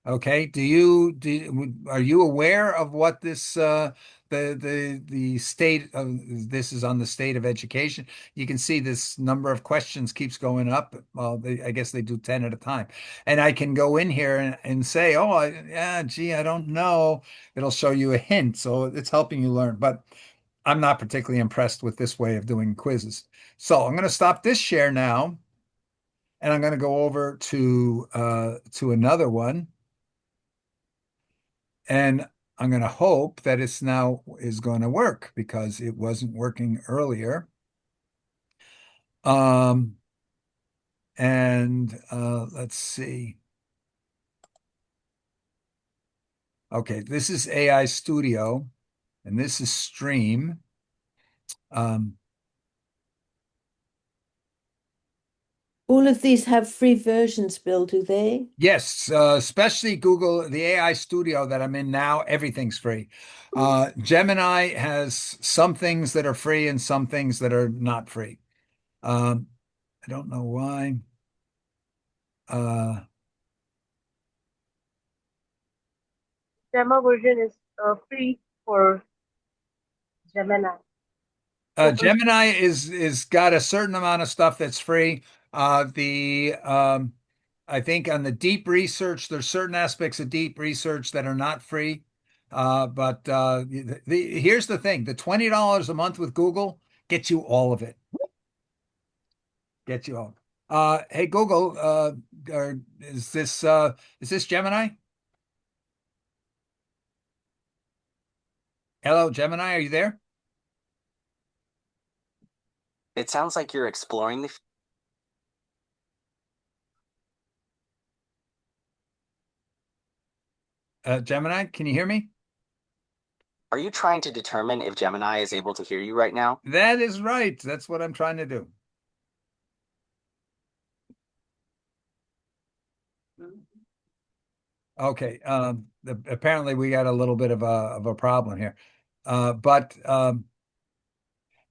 Okay. Are you aware of what this the state of this is on the state of education? You can see this number of questions keeps going up. Well, I guess they do 10 at a time. And I can go in here and say, oh, yeah, gee, I don't know. It'll show you a hint. So it's helping you learn. But I'm not particularly impressed with this way of doing quizzes. So I'm going to stop this share now, and I'm going to go over to another one, and I'm going to hope that it's now is going to work because it wasn't working earlier. Um, and let's see. Okay, this is AI Studio, and this is Stream. Um, All of these have free versions, Bill, do they? yes, especially Google, the AI Studio that I'm in now, everything's free. Gemini has some things that are free and some things that are not free. Um, I don't know why. Uh, Demo version is free for Gemini. Open. Gemini is got a certain amount of stuff that's free. The I think on the deep research, there's certain aspects of deep research that are not free. But here's the thing: the $20 a month with Google gets you all of it. Gets you all. Hey Google, is this Gemini? Hello, Gemini, are you there? It sounds like you're exploring the. Gemini, can you hear me? Are you trying to determine if Gemini is able to hear you right now? That is right. That's what I'm trying to do. Okay. Apparently we got a little bit of a problem here. But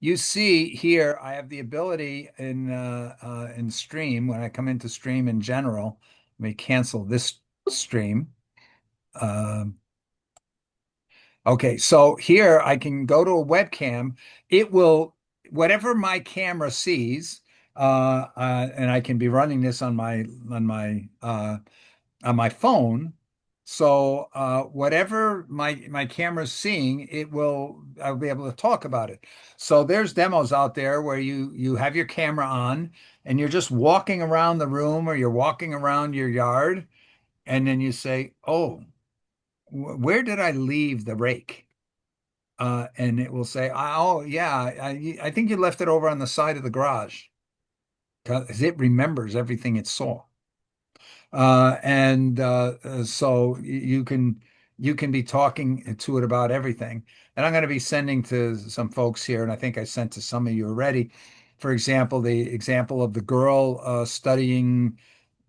you see here, I have the ability in Stream when I come into Stream in general. Let me cancel this stream. Um, okay, so here I can go to a webcam. It will whatever my camera sees, and I can be running this on my phone. So whatever my camera's seeing, I'll be able to talk about it. So there's demos out there where you have your camera on and you're just walking around the room or you're walking around your yard, and then you say, "Oh, where did I leave the rake?" And it will say, "Oh, yeah, I think you left it over on the side of the garage," because it remembers everything it saw. So you can be talking to it about everything. And I'm going to be sending to some folks here, and I think I sent to some of you already. For example, the example of the girl studying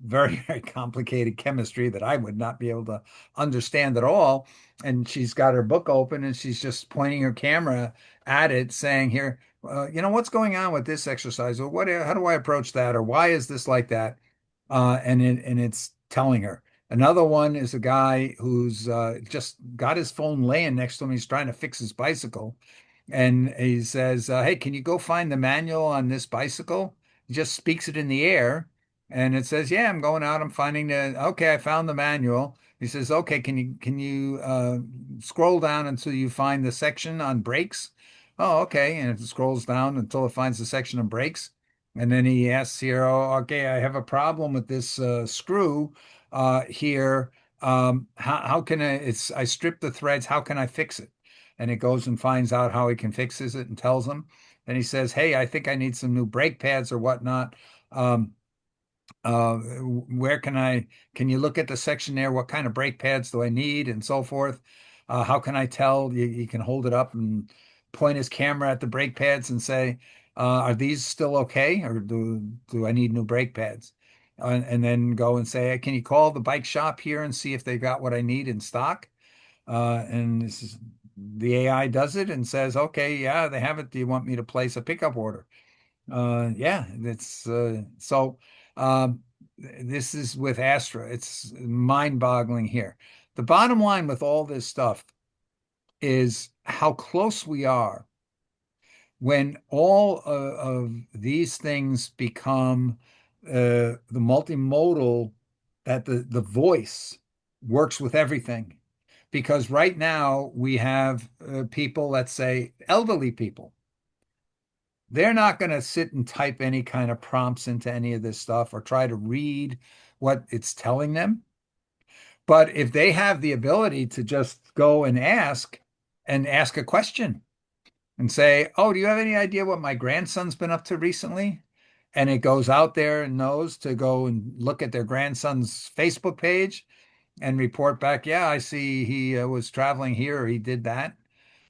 very, very complicated chemistry that I would not be able to understand at all. And she's got her book open and she's just pointing her camera at it, saying, "Here, what's going on with this exercise? Or how do I approach that? Or why is this like that?" And it's telling her. Another one is a guy who's just got his phone laying next to him. He's trying to fix his bicycle, and he says, "Hey, can you go find the manual on this bicycle?" He just speaks it in the air, and it says, "Yeah, I'm going out. I'm finding the. Okay, I found the manual." He says, "Okay, can you scroll down until you find the section on brakes?" Oh, okay, and it scrolls down until it finds the section on brakes, and then he asks here, "Oh, okay, I have a problem with this screw here. How can I stripped the threads. How can I fix it?" And it goes and finds out how he can fixes it and tells him. And he says, "Hey, I think I need some new brake pads or whatnot. Um, where can you look at the section there? What kind of brake pads do I need and so forth? How can I tell?" You can hold it up and point his camera at the brake pads and say, "Are these still okay? Or do I need new brake pads?" And then go and say, "Hey, can you call the bike shop here and see if they got what I need in stock?" And the AI does it and says, "Okay, yeah, they have it. Do you want me to place a pickup order?" Yeah, that's so. Um, this is with Astra. It's mind-boggling here. The bottom line with all this stuff is how close we are when all of these things become the multimodal, that the voice works with everything. because right now we have people, let's say elderly people, they're not going to sit and type any kind of prompts into any of this stuff or try to read what it's telling them. But if they have the ability to just go and ask a question and say, "Oh, do you have any idea what my grandson's been up to recently?" And it goes out there and knows to go and look at their grandson's Facebook page and report back, "Yeah, I see he was traveling here, or he did that."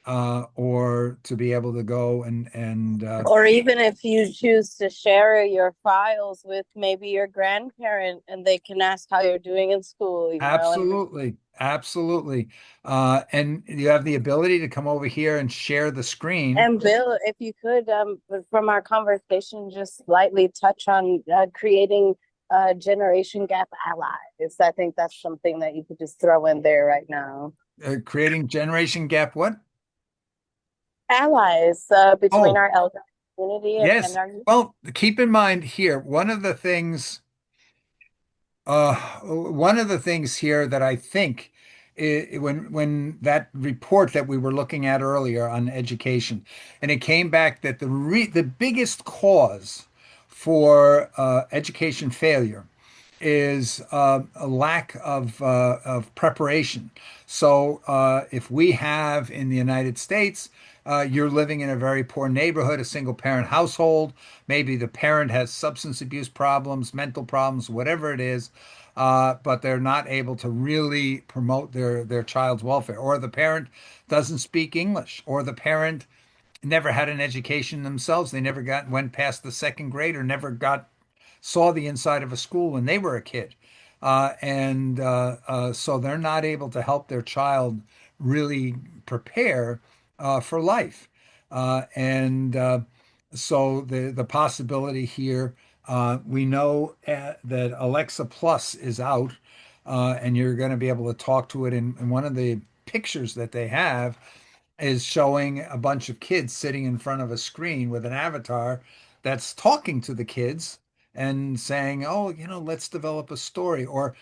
Or to be able to go and Or even if you choose to share your files with maybe your grandparent and they can ask how you're doing in school, absolutely, absolutely. And you have the ability to come over here and share the screen. And Bill, if you could, from our conversation, just slightly touch on creating generation gap allies. I think that's something that you could just throw in there right now. Creating generation gap. What? Allies between Oh, our elder community and yes. our youth. Well, keep in mind here, one of the things here that I think when that report that we were looking at earlier on education, and it came back that the biggest cause for education failure is a lack of preparation. So if we have in the United States, you're living in a very poor neighborhood, a single parent household, maybe the parent has substance abuse problems, mental problems, whatever it is, but they're not able to really promote their child's welfare, or the parent doesn't speak English, or the parent never had an education themselves. They never went past the second grade, or never saw the inside of a school when they were a kid. And so they're not able to help their child really prepare for life. And so the possibility here, we know that Alexa Plus is out, and you're going to be able to talk to it. And one of the pictures that they have is showing a bunch of kids sitting in front of a screen with an avatar that's talking to the kids and saying, "Oh, let's develop a story," or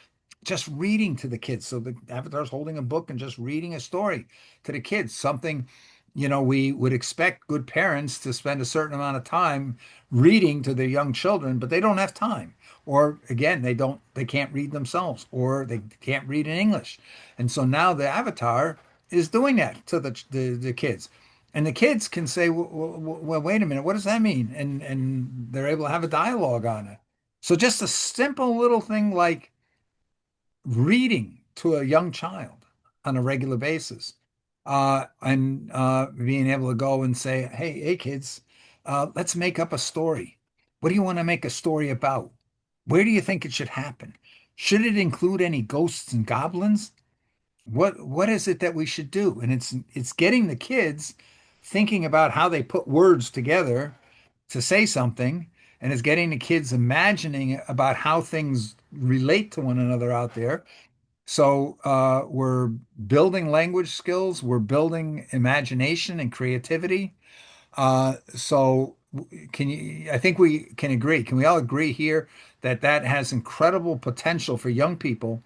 just reading to the kids. So the avatar's holding a book and just reading a story to the kids. Something, we would expect good parents to spend a certain amount of time reading to their young children, but they don't have time. Or again, they can't read themselves, or they can't read in English. And so now the avatar is doing that to the kids. And the kids can say, well, wait a minute, what does that mean? And they're able to have a dialogue on it. So just a simple little thing like reading to a young child on a regular basis, and being able to go and say, hey, kids, let's make up a story. What do you want to make a story about? Where do you think it should happen? Should it include any ghosts and goblins? What is it that we should do? And it's getting the kids thinking about how they put words together to say something, and it's getting the kids imagining about how things relate to one another out there. So we're building language skills, we're building imagination and creativity. So I think we can agree. Can we all agree here that that has incredible potential for young people?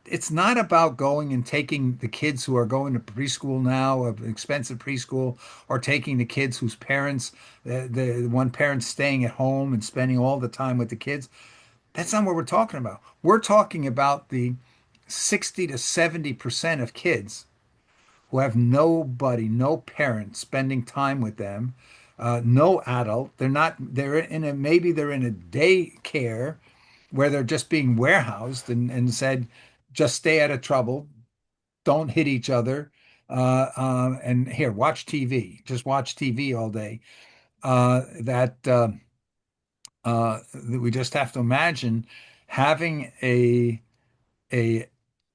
It's not about going and taking the kids who are going to preschool now, of expensive preschool, or taking the kids whose parents, the one parent staying at home and spending all the time with the kids. That's not what we're talking about. We're talking about the 60 to 70% of kids who have nobody, no parent spending time with them, no adult. Maybe they're in a daycare where they're just being warehoused and said, just stay out of trouble, don't hit each other, and here, watch TV, just watch TV all day. That we just have to imagine having a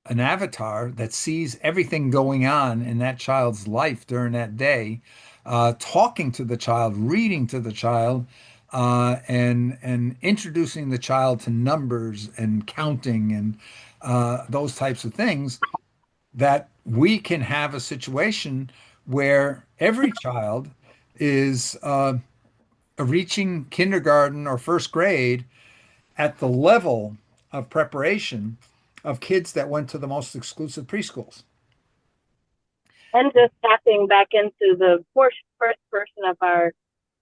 an avatar that sees everything going on in that child's life during that day, talking to the child, reading to the child, and introducing the child to numbers and counting and those types of things, that we can have a situation where every child is reaching kindergarten or first grade at the level of preparation of kids that went to the most exclusive preschools. And just tapping back into the first portion of our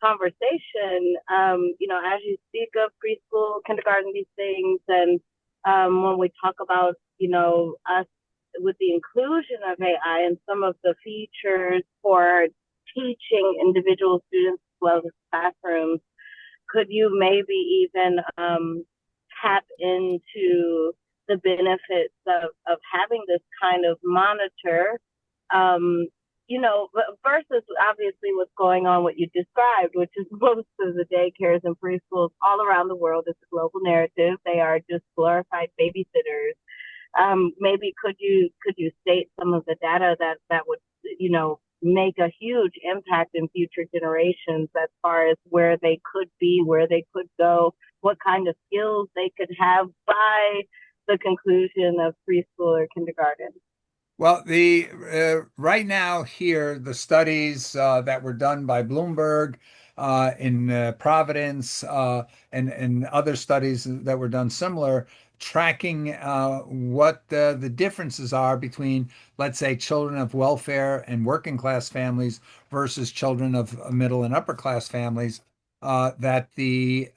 conversation, as you speak of preschool, kindergarten, these things, and when we talk about, us with the inclusion of AI and some of the features for teaching individual students as well as classrooms, could you maybe even tap into the benefits of having this kind of monitor, um, versus obviously what's going on, what you described, which is most of the daycares and preschools all around the world. It's a global narrative. They are just glorified babysitters. Maybe could you state some of the data that would make a huge impact in future generations as far as where they could be, where they could go, what kind of skills they could have by the conclusion of preschool or kindergarten? Well, the right now here, the studies that were done by Bloomberg in Providence and other studies that were done similar, tracking what the differences are between, let's say, children of welfare and working class families versus children of middle and upper class families, that the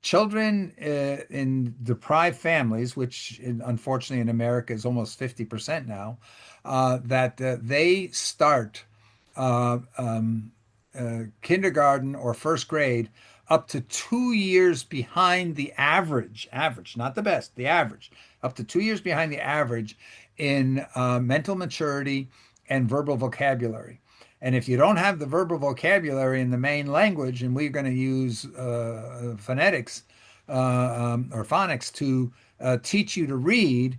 children in deprived families, which unfortunately in America is almost 50% now, that they start uh, um, kindergarten or first grade up to 2 years behind the average, not the best, the average, up to 2 years behind the average in mental maturity and verbal vocabulary. And if you don't have the verbal vocabulary in the main language, and we're going to use phonetics or phonics to teach you to read,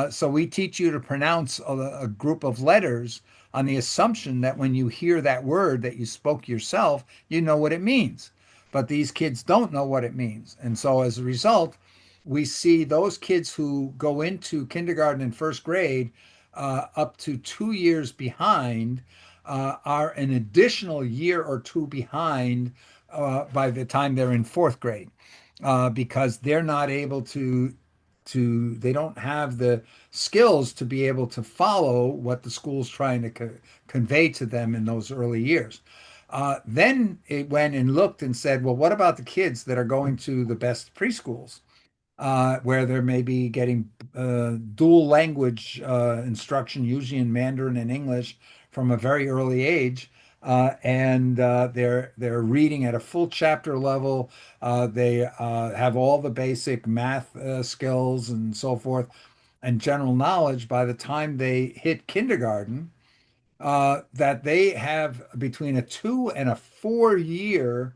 so we teach you to pronounce a group of letters on the assumption that when you hear that word that you spoke yourself, you know what it means. But these kids don't know what it means. And so as a result, we see those kids who go into kindergarten and first grade up to 2 years behind are an additional year or two behind by the time they're in fourth grade because they're not able to they don't have the skills to be able to follow what the school's trying to convey to them in those early years. Then it went and looked and said, well, what about the kids that are going to the best preschools? Where they're maybe getting dual language instruction, usually in Mandarin and English, from a very early age, and they're reading at a full chapter level. They have all the basic math skills and so forth, and general knowledge by the time they hit kindergarten. That they have between a 2 and a 4 year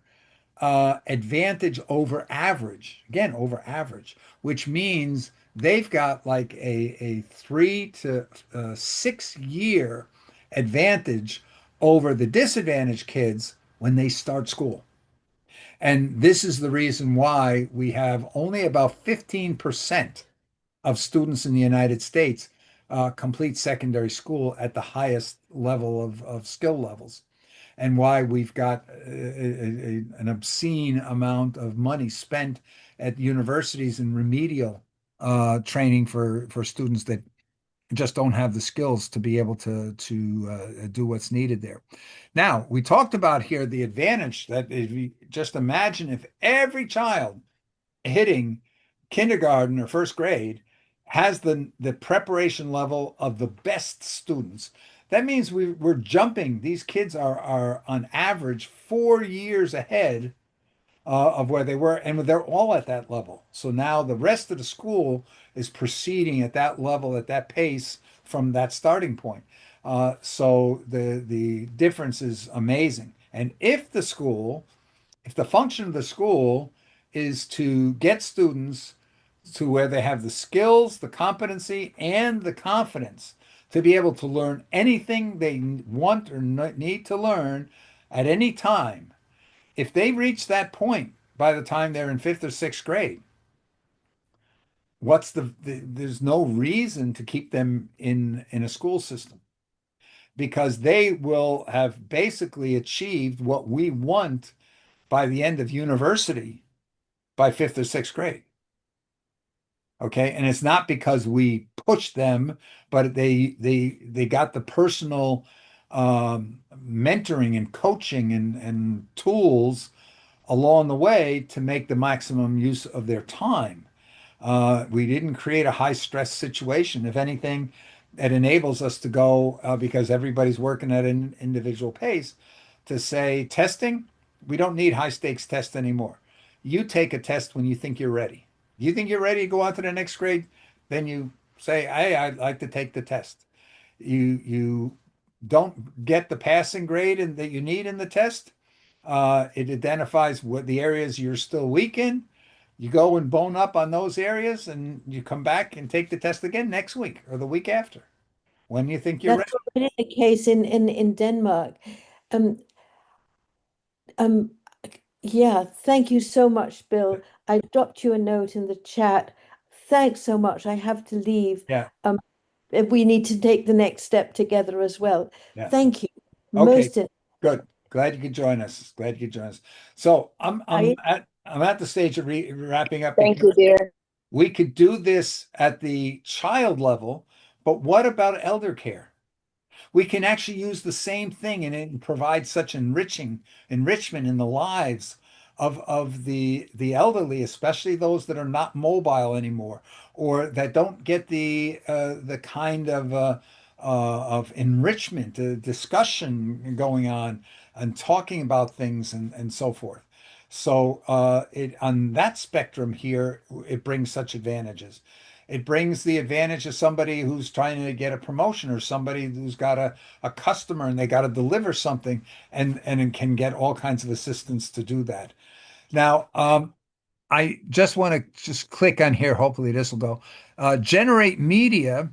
advantage over average, again, over average, which means they've got like a 3 to 6 year advantage over the disadvantaged kids when they start school. And this is the reason why we have only about 15% of students in the United States complete secondary school at the highest level of skill levels and why we've got an obscene amount of money spent at universities in remedial training for students that just don't have the skills to be able to do what's needed there. Now, we talked about here the advantage that if you just imagine if every child hitting kindergarten or first grade has the preparation level of the best students. That means we're jumping. These kids are on average 4 years ahead of where they were, and they're all at that level. So now the rest of the school is proceeding at that level, at that pace from that starting point. So the difference is amazing. And if the function of the school is to get students to where they have the skills, the competency, and the confidence to be able to learn anything they want or need to learn at any time, if they reach that point by the time they're in fifth or sixth grade, there's no reason to keep them in a school system because they will have basically achieved what we want by the end of university by fifth or sixth grade. Okay. And it's not because we pushed them, but they got the personal mentoring and coaching and tools along the way to make the maximum use of their time. We didn't create a high stress situation. If anything, it enables us to go because everybody's working at an individual pace to say testing, we don't need high stakes tests anymore. You take a test when you think you're ready. You think you're ready to go on to the next grade, then you say, "Hey, I'd like to take the test." You don't get the passing grade that you need in the test. It identifies what the areas you're still weak in. You go and bone up on those areas, and you come back and take the test again next week or the week after when you think you're That's ready. already the case in Denmark. Um, um, yeah, thank you so much, Bill. I dropped you a note in the chat. Thanks so much. I have to leave. Yeah, We need to take the next step together as well. yeah. Thank you. Okay, Most in good. Glad you could join us. Glad you could join us. So I I'm at the stage of wrapping up Thank because you, dear. we could do this at the child level, but what about elder care? We can actually use the same thing and it provides such enrichment in the lives of the elderly, especially those that are not mobile anymore or that don't get the kind of enrichment, discussion going on and talking about things and so forth. So it on that spectrum here, it brings such advantages. It brings the advantage of somebody who's trying to get a promotion or somebody who's got a customer and they got to deliver something and it can get all kinds of assistance to do that. Now, I just want to just click on here. Hopefully this will go. Generate media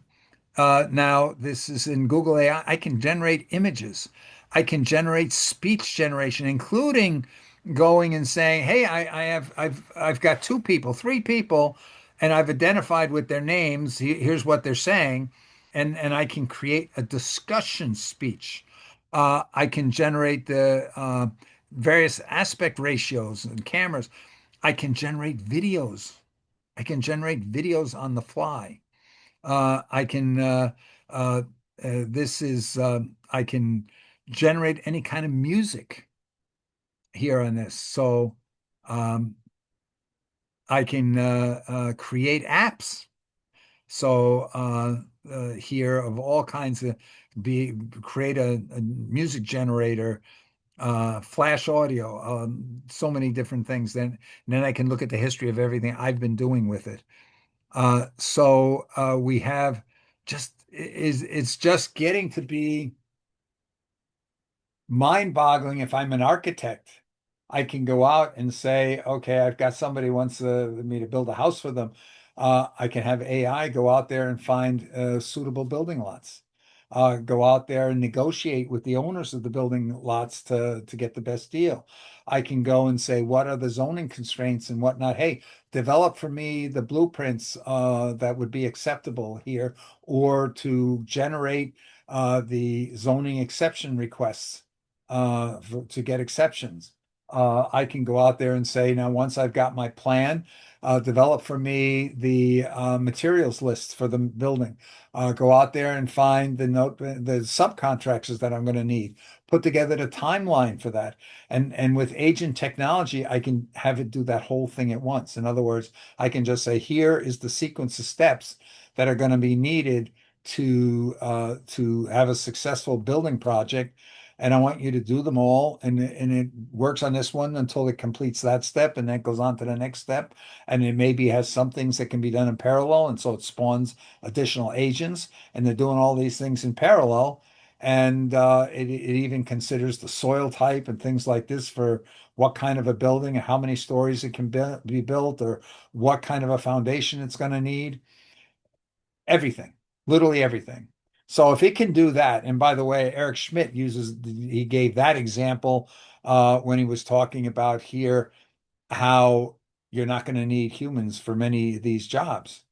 now, this is in Google AI. I can generate images. I can generate speech generation, including going and saying, "Hey, I've got two people, three people, and I've identified with their names. Here's what they're saying," and I can create a discussion speech. I can generate the various aspect ratios and cameras. I can generate videos. I can generate videos on the fly. I can uh, this is I can generate any kind of music here on this. So um, I can create apps. So here of all kinds of be create a music generator, flash audio, so many different things. Then I can look at the history of everything I've been doing with it. So we have just is it's just getting to be mind-boggling. If I'm an architect, I can go out and say, okay, I've got somebody wants me to build a house for them. I can have AI go out there and find suitable building lots. Go out there and negotiate with the owners of the building lots to get the best deal. I can go and say, what are the zoning constraints and whatnot? Hey, develop for me the blueprints that would be acceptable here, or to generate the zoning exception requests to get exceptions. I can go out there and say, now, once I've got my plan, develop for me the materials lists for the building. Go out there and find the subcontractors that I'm going to need. Put together the timeline for that. And with agent technology, I can have it do that whole thing at once. In other words, I can just say, here is the sequence of steps that are going to be needed to have a successful building project, and I want you to do them all. And it works on this one until it completes that step, and then goes on to the next step. And it maybe has some things that can be done in parallel, and so it spawns additional agents, and they're doing all these things in parallel. And it even considers the soil type and things like this for what kind of a building and how many stories it can be built, or what kind of a foundation it's going to need. Everything, literally everything. So if it can do that, and by the way, Eric Schmidt he gave that example when he was talking about here how you're not going to need humans for many of these jobs.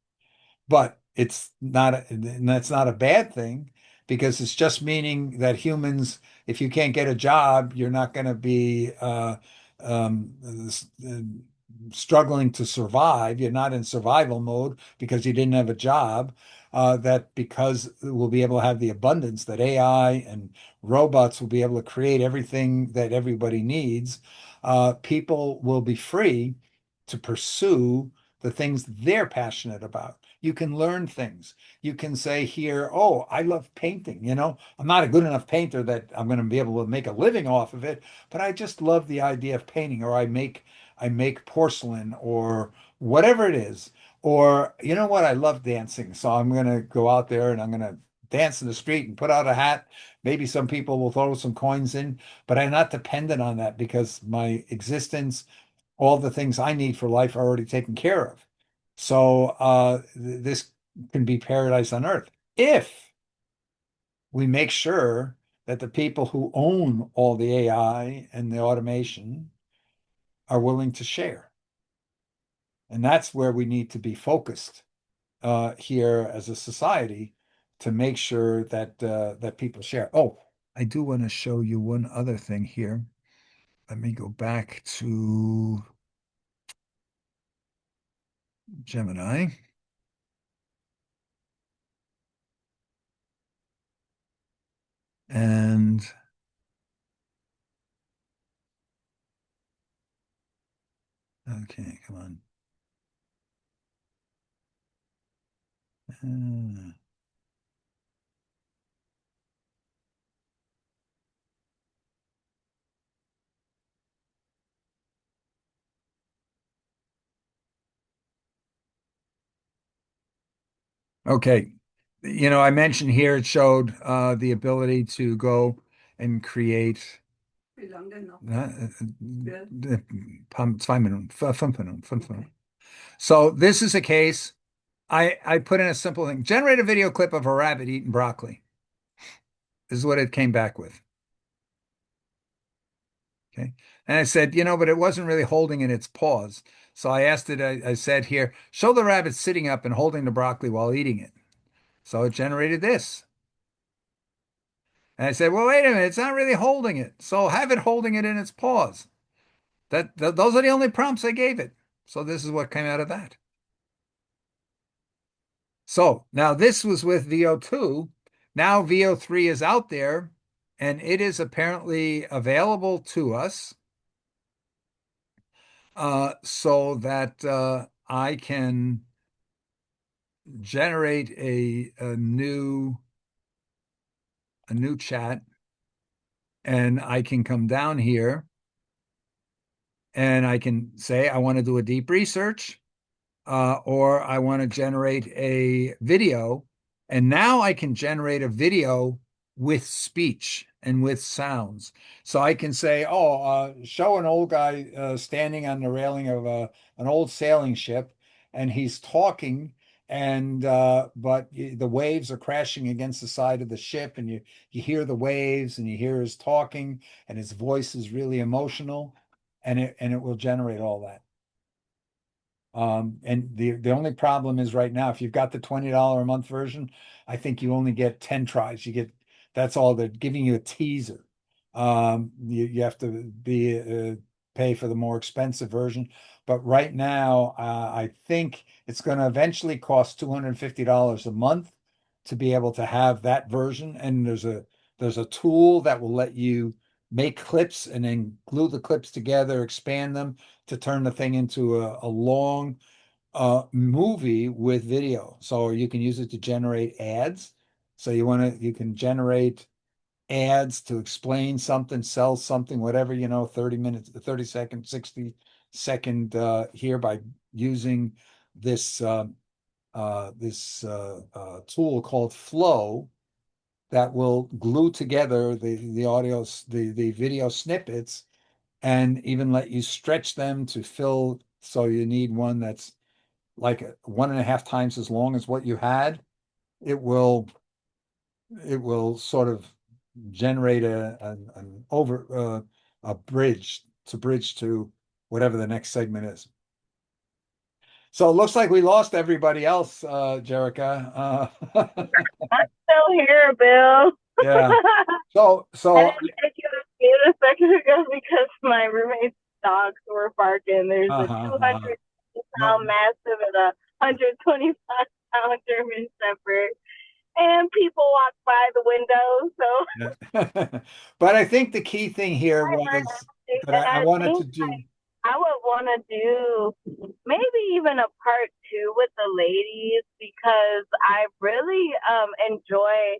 But and that's not a bad thing because it's just meaning that humans, if you can't get a job, you're not going to be um, struggling to survive, you're not in survival mode because you didn't have a job, that because we'll be able to have the abundance that AI and robots will be able to create everything that everybody needs, people will be free to pursue the things they're passionate about. You can learn things. You can say here, oh, I love painting. I'm not a good enough painter that I'm going to be able to make a living off of it, but I just love the idea of painting, or I make porcelain or whatever it is. Or you know what? I love dancing. So I'm going to go out there and I'm going to dance in the street and put out a hat. Maybe some people will throw some coins in, but I'm not dependent on that because my existence, all the things I need for life are already taken care of. So this can be paradise on earth if we make sure that the people who own all the AI and the automation are willing to share. And that's where we need to be focused here as a society to make sure that people share. Oh, I do want to show you one other thing here. Let me go back to Gemini. And okay, come on. Uh, okay. I mentioned here it showed the ability to go and create. Wie lange noch? 2 Minuten, 5 Minuten, 5 Minuten. So this is a case. I put in a simple thing. Generate a video clip of a rabbit eating broccoli. This is what it came back with. Okay. And I said, but it wasn't really holding in its paws. So I asked it, I said here, show the rabbit sitting up and holding the broccoli while eating it. So it generated this. And I said, well, wait a minute, it's not really holding it. So have it holding it in its paws. Those are the only prompts I gave it. So this is what came out of that. So now this was with VO2. Now VO3 is out there and it is apparently available to us so that I can generate a new chat, and I can come down here and I can say I want to do a deep research, or I want to generate a video. And now I can generate a video with speech and with sounds. So I can say, oh, show an old guy standing on the railing of an old sailing ship, and he's talking, and but the waves are crashing against the side of the ship, and you hear the waves, and you hear his talking, and his voice is really emotional, and it will generate all that. And the only problem is right now, if you've got the $20 a month version, I think you only get 10 tries. That's all. They're giving you a teaser. You have to pay for the more expensive version. But right now, I think it's going to eventually cost $250 a month to be able to have that version. And there's a tool that will let you make clips and then glue the clips together, expand them to turn the thing into a long movie with video. So you can use it to generate ads. So you can generate ads to explain something, sell something, whatever, 30 minutes, 30 second, 60-second here by using this tool called Flow that will glue together the audio, the video snippets, and even let you stretch them to fill. So you need one that's like 1.5 times as long as what you had. It will sort of generate an over a bridge to whatever the next segment is. So it looks like we lost everybody else, Jerica. I'm still here, Bill. Yeah. So I didn't take you on mute a second ago because my roommate dogs were barking. There's a Uh-huh. 200 No. pound mastiff and a 125-pound German Shepherd, and people walk by the window. So Yeah. But I think the key thing here was that and I I wanted to think do. I would want to do maybe even a part two with the ladies because I really enjoy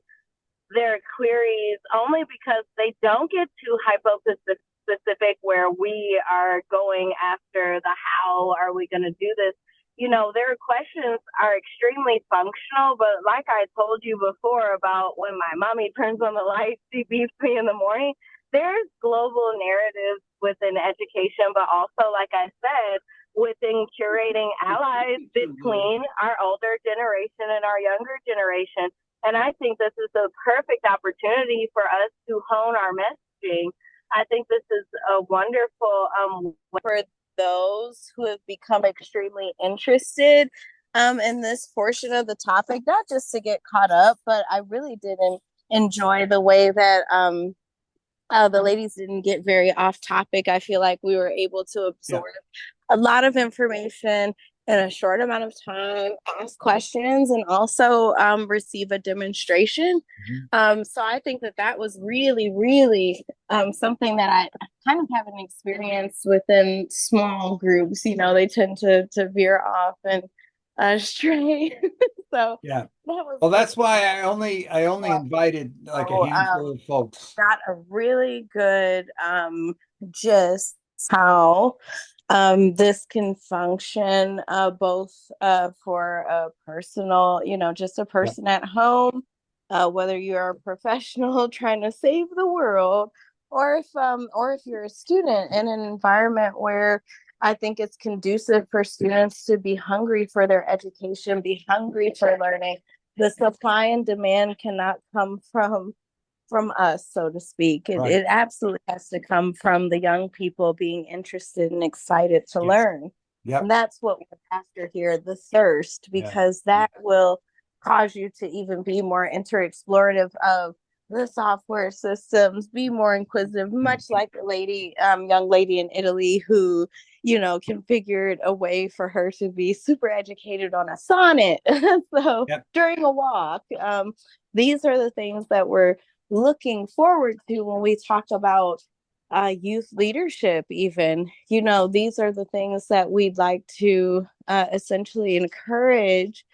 their queries only because they don't get too hypo-specific where we are going after the how are we going to do this. You know, their questions are extremely functional, but like I told you before about when my mommy turns on the light, she beeps me in the morning. There's global narratives within education, but also, like I said, within curating allies between our older generation and our younger generation. And I think this is a perfect opportunity for us to hone our messaging. I think this is a wonderful for those who have become extremely interested in this portion of the topic, not just to get caught up, but I really did enjoy the way that the ladies didn't get very off topic. I feel like we were able to Yeah. absorb a lot of information in a short amount of time, ask questions, and also receive a demonstration. Mhm. So I think that that was really, really something that I kind of haven't experienced within small groups. You know, they tend to veer off and stray. So Yeah. that was Well, really that's why I only invited like a cool. handful of folks. Got a really good just how this can function both for a personal, you know, just a Yeah. person at home, whether you're a professional trying to save the world, or if you're a student in an environment where I think it's conducive for students to be hungry for their education, be hungry for learning. The supply and demand cannot come from us, so to speak. It, Right. it absolutely has to come from the young people being interested and excited to Yes. learn. And Yep. that's what we're after here, the thirst, Yeah. because that will cause you to even be more inter-explorative of the software systems, be more inquisitive, much like the young lady in Italy who, you know, configured a way for her to be super educated on a sonnet. So Yep. during a walk, these are the things that we're looking forward to when we talk about youth leadership. Even, you know, these are the things that we'd like to essentially encourage,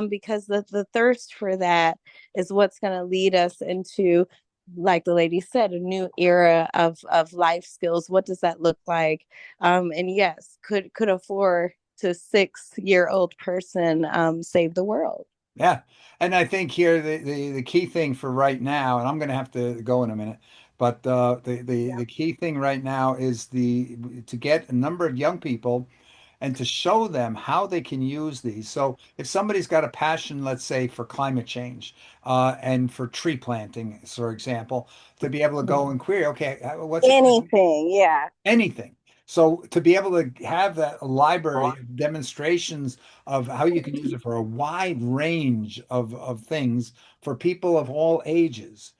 because the thirst for that is what's going to lead us into, like the lady said, a new era of life skills. What does that look like? And yes, could a 4 to 6 year old person save the world? Yeah. And I think here the key thing for right now, and I'm going to have to go in a minute, but the key thing right now is the to get a number of young people and to show them how they can use these. So if somebody's got a passion, let's say for climate change and for tree planting, for example, to be able to go and query, okay, what's it going to Anything, yeah. anything. So to be able to have that library of demonstrations of how you can use it for a wide range of things for people of all ages,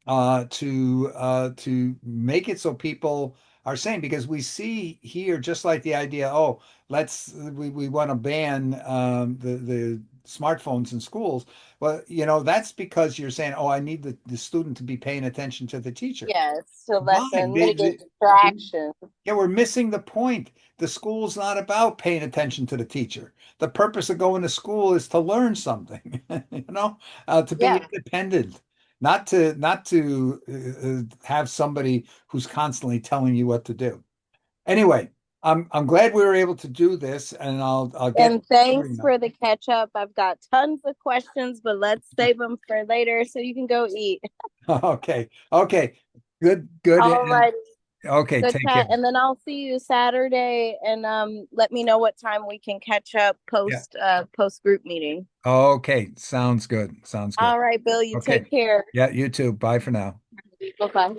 to make it so people are saying, because we see here just like the idea, oh, we want to ban the smartphones in schools. Well, you know, that's because you're saying, oh, I need the student to be paying attention to the teacher. Yes, to Why? lessen, mitigate distraction. Yeah, we're missing the point. The school's not about paying attention to the teacher. The purpose of going to school is to learn something, to be Yeah. independent, not to have somebody who's constantly telling you what to do. Anyway, I'm glad we were able to do this, and I'll get And thanks Sabrina. for the catch up. I've got tons of questions, but let's save them for later so you can go eat. Okay, okay, good, good, All and right. okay, Good take care. chat. And then I'll see you Saturday, and let me know what time we can catch up Yeah. post group meeting. Okay, sounds good. Sounds good. All right, Bill, you Okay. take care. Yeah, you too. Bye for now. Bye bye.